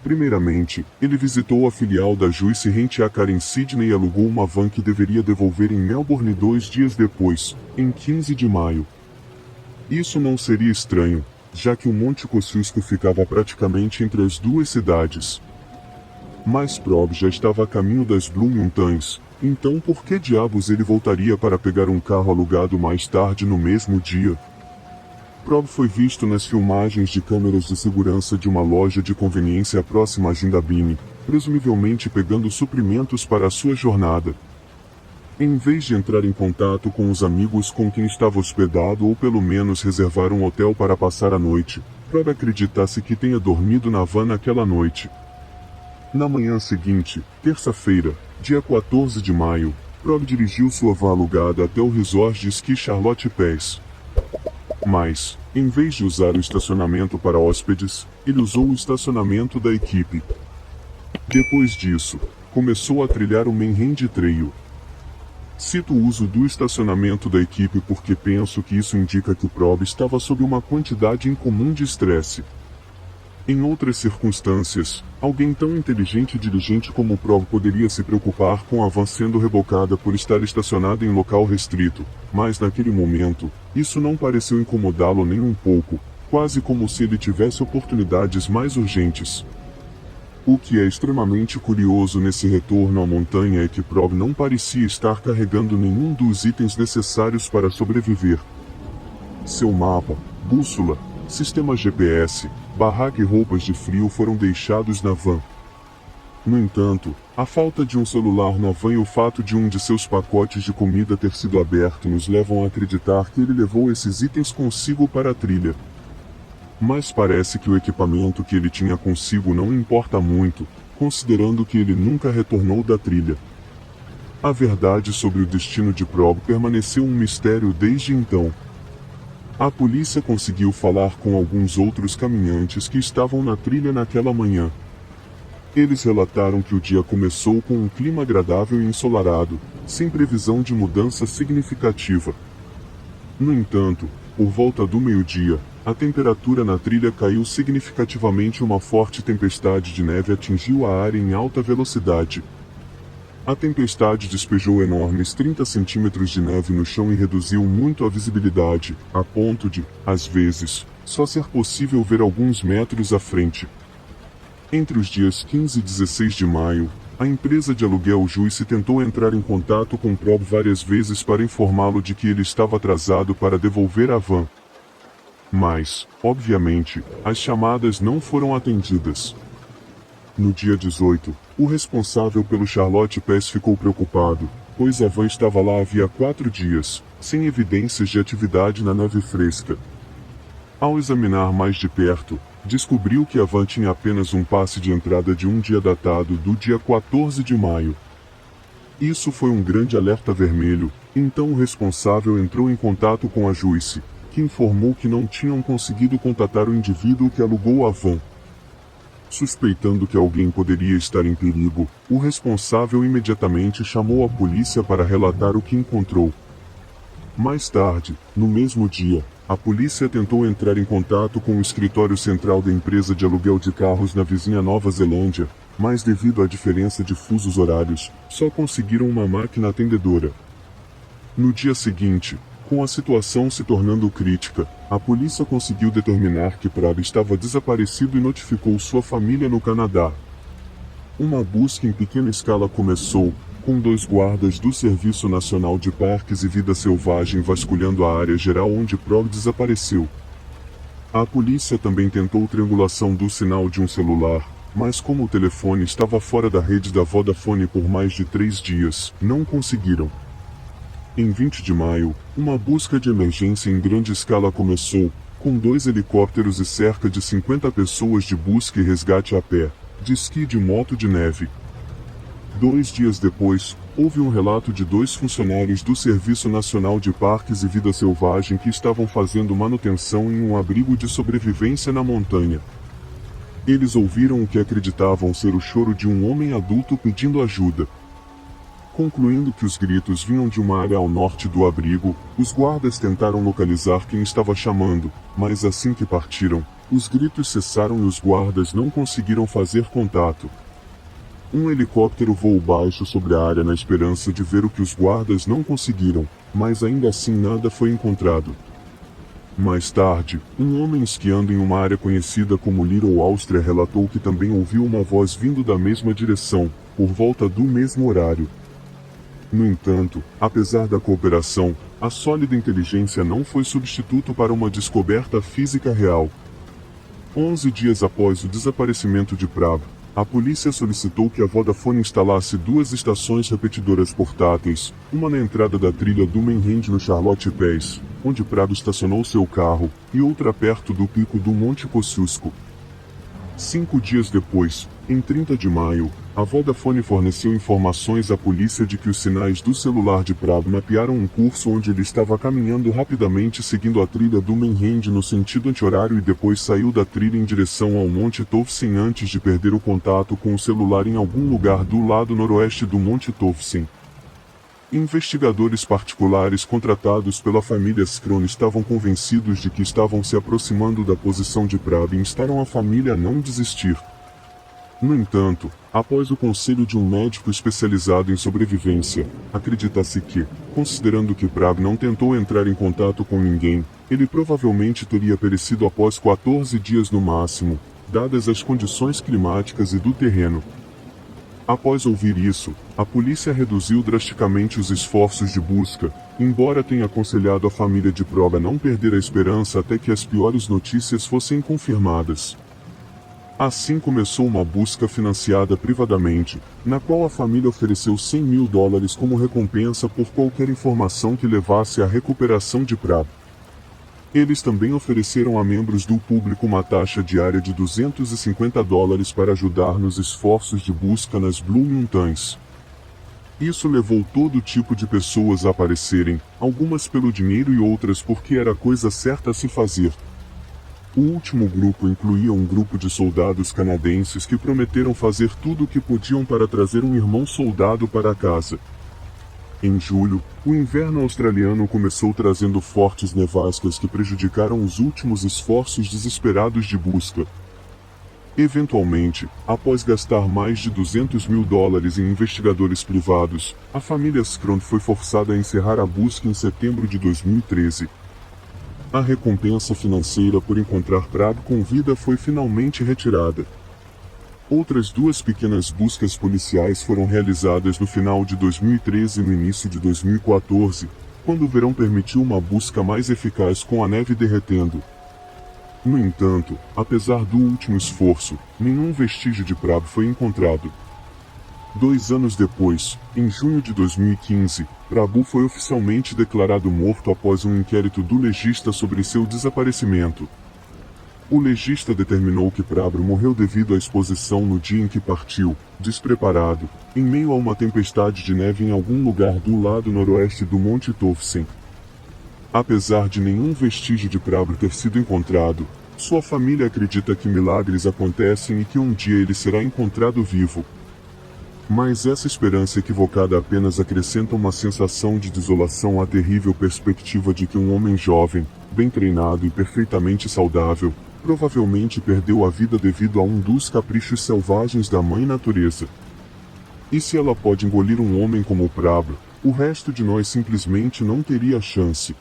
Primeiramente, ele visitou a filial da Juice Rent-A-Car em Sydney e alugou uma van que deveria devolver em Melbourne 2 dias depois, em 15 de maio. Isso não seria estranho, já que o Monte Kosciuszko ficava praticamente entre as duas cidades. Mas Prob já estava a caminho das Blue Mountains, então por que diabos ele voltaria para pegar um carro alugado mais tarde no mesmo dia? Prob foi visto nas filmagens de câmeras de segurança de uma loja de conveniência próxima a Jindabyne, presumivelmente pegando suprimentos para a sua jornada. Em vez de entrar em contato com os amigos com quem estava hospedado ou pelo menos reservar um hotel para passar a noite, Prob acreditasse que tenha dormido na van naquela noite. Na manhã seguinte, terça-feira, dia 14 de maio, Prob dirigiu sua van alugada até o resort de esqui Charlotte Pass. Mas, em vez de usar o estacionamento para hóspedes, ele usou o estacionamento da equipe. Depois disso, começou a trilhar o Mainhand Trail. Cito o uso do estacionamento da equipe porque penso que isso indica que o Prob estava sob uma quantidade incomum de estresse. Em outras circunstâncias, alguém tão inteligente e diligente como o Prob poderia se preocupar com a van sendo rebocada por estar estacionada em local restrito, mas naquele momento, isso não pareceu incomodá-lo nem um pouco, quase como se ele tivesse oportunidades mais urgentes. O que é extremamente curioso nesse retorno à montanha é que Prob não parecia estar carregando nenhum dos itens necessários para sobreviver. Seu mapa, bússola, sistema GPS, barraca e roupas de frio foram deixados na van. No entanto, a falta de um celular na van e o fato de um de seus pacotes de comida ter sido aberto nos levam a acreditar que ele levou esses itens consigo para a trilha. Mas parece que o equipamento que ele tinha consigo não importa muito, considerando que ele nunca retornou da trilha. A verdade sobre o destino de Prob permaneceu um mistério desde então. A polícia conseguiu falar com alguns outros caminhantes que estavam na trilha naquela manhã. Eles relataram que o dia começou com um clima agradável e ensolarado, sem previsão de mudança significativa. No entanto, por volta do meio-dia, a temperatura na trilha caiu significativamente e uma forte tempestade de neve atingiu a área em alta velocidade. A tempestade despejou enormes 30 centímetros de neve no chão e reduziu muito a visibilidade, a ponto de, às vezes, só ser possível ver alguns metros à frente. Entre os dias 15 e 16 de maio, a empresa de aluguel Juice tentou entrar em contato com Prob várias vezes para informá-lo de que ele estava atrasado para devolver a van. Mas, obviamente, as chamadas não foram atendidas. No dia 18, o responsável pelo Charlotte Pass ficou preocupado, pois a van estava lá havia 4 dias, sem evidências de atividade na neve fresca. Ao examinar mais de perto, descobriu que a van tinha apenas um passe de entrada de um dia datado do dia 14 de maio. Isso foi um grande alerta vermelho, então o responsável entrou em contato com a Juice, que informou que não tinham conseguido contatar o indivíduo que alugou a van. Suspeitando que alguém poderia estar em perigo, o responsável imediatamente chamou a polícia para relatar o que encontrou. Mais tarde, no mesmo dia, A polícia tentou entrar em contato com o escritório central da empresa de aluguel de carros na vizinha Nova Zelândia, mas devido à diferença de fusos horários, só conseguiram uma máquina atendedora. No dia seguinte, com a situação se tornando crítica, a polícia conseguiu determinar que Prab estava desaparecido e notificou sua família no Canadá. Uma busca em pequena escala começou, com 2 guardas do Serviço Nacional de Parques e Vida Selvagem vasculhando a área geral onde Prab desapareceu. A polícia também tentou triangulação do sinal de um celular, mas como o telefone estava fora da rede da Vodafone por mais de 3 dias, não conseguiram. Em 20 de maio, uma busca de emergência em grande escala começou, com 2 helicópteros e cerca de 50 pessoas de busca e resgate a pé, de esqui e de moto de neve. 2 dias depois, houve um relato de 2 funcionários do Serviço Nacional de Parques e Vida Selvagem que estavam fazendo manutenção em um abrigo de sobrevivência na montanha. Eles ouviram o que acreditavam ser o choro de um homem adulto pedindo ajuda. Concluindo que os gritos vinham de uma área ao norte do abrigo, os guardas tentaram localizar quem estava chamando, mas assim que partiram, os gritos cessaram e os guardas não conseguiram fazer contato. Um helicóptero voou baixo sobre a área na esperança de ver o que os guardas não conseguiram, mas ainda assim nada foi encontrado. Mais tarde, um homem esquiando em uma área conhecida como Little Austria relatou que também ouviu uma voz vindo da mesma direção, por volta do mesmo horário. No entanto, apesar da cooperação, a sólida inteligência não foi substituto para uma descoberta física real. 11 dias após o desaparecimento de Prab, a polícia solicitou que a Vodafone instalasse 2 estações repetidoras portáteis, uma na entrada da trilha do Mainland no Charlotte Pass, onde Prab estacionou seu carro, e outra perto do pico do Monte Kosciuszko. 5 dias depois, em 30 de maio, a Vodafone forneceu informações à polícia de que os sinais do celular de Prab mapearam um curso onde ele estava caminhando rapidamente seguindo a trilha do Mainland no sentido anti-horário e depois saiu da trilha em direção ao Monte Tofsen antes de perder o contato com o celular em algum lugar do lado noroeste do Monte Tofsen. Investigadores particulares contratados pela família Scron estavam convencidos de que estavam se aproximando da posição de Prab e instaram a família a não desistir. No entanto, após o conselho de um médico especializado em sobrevivência, acredita-se que, considerando que Prab não tentou entrar em contato com ninguém, ele provavelmente teria perecido após 14 dias no máximo, dadas as condições climáticas e do terreno. Após ouvir isso, a polícia reduziu drasticamente os esforços de busca, embora tenha aconselhado a família de Prab a não perder a esperança até que as piores notícias fossem confirmadas. Assim começou uma busca financiada privadamente, na qual a família ofereceu $100.000 como recompensa por qualquer informação que levasse à recuperação de Prab. Eles também ofereceram a membros do público uma taxa diária de $250 para ajudar nos esforços de busca nas Blue Mountains. Isso levou todo tipo de pessoas a aparecerem, algumas pelo dinheiro e outras porque era a coisa certa a se fazer. O último grupo incluía um grupo de soldados canadenses que prometeram fazer tudo o que podiam para trazer um irmão soldado para casa. Em julho, o inverno australiano começou trazendo fortes nevascas que prejudicaram os últimos esforços desesperados de busca. Eventualmente, após gastar mais de $200.000 em investigadores privados, a família Scron foi forçada a encerrar a busca em setembro de 2013. A recompensa financeira por encontrar Prab com vida foi finalmente retirada. Outras 2 pequenas buscas policiais foram realizadas no final de 2013 e no início de 2014, quando o verão permitiu uma busca mais eficaz com a neve derretendo. No entanto, apesar do último esforço, nenhum vestígio de Prab foi encontrado. 2 anos depois, em junho de 2015, Prab foi oficialmente declarado morto após um inquérito do legista sobre seu desaparecimento. O legista determinou que Prab morreu devido à exposição no dia em que partiu, despreparado, em meio a uma tempestade de neve em algum lugar do lado noroeste do Monte Tofsen. Apesar de nenhum vestígio de Prab ter sido encontrado, sua família acredita que milagres acontecem e que um dia ele será encontrado vivo. Mas essa esperança equivocada apenas acrescenta uma sensação de desolação à terrível perspectiva de que um homem jovem, bem treinado e perfeitamente saudável, provavelmente perdeu a vida devido a um dos caprichos selvagens da mãe natureza. E se ela pode engolir um homem como o Prabha, o resto de nós simplesmente não teria chance.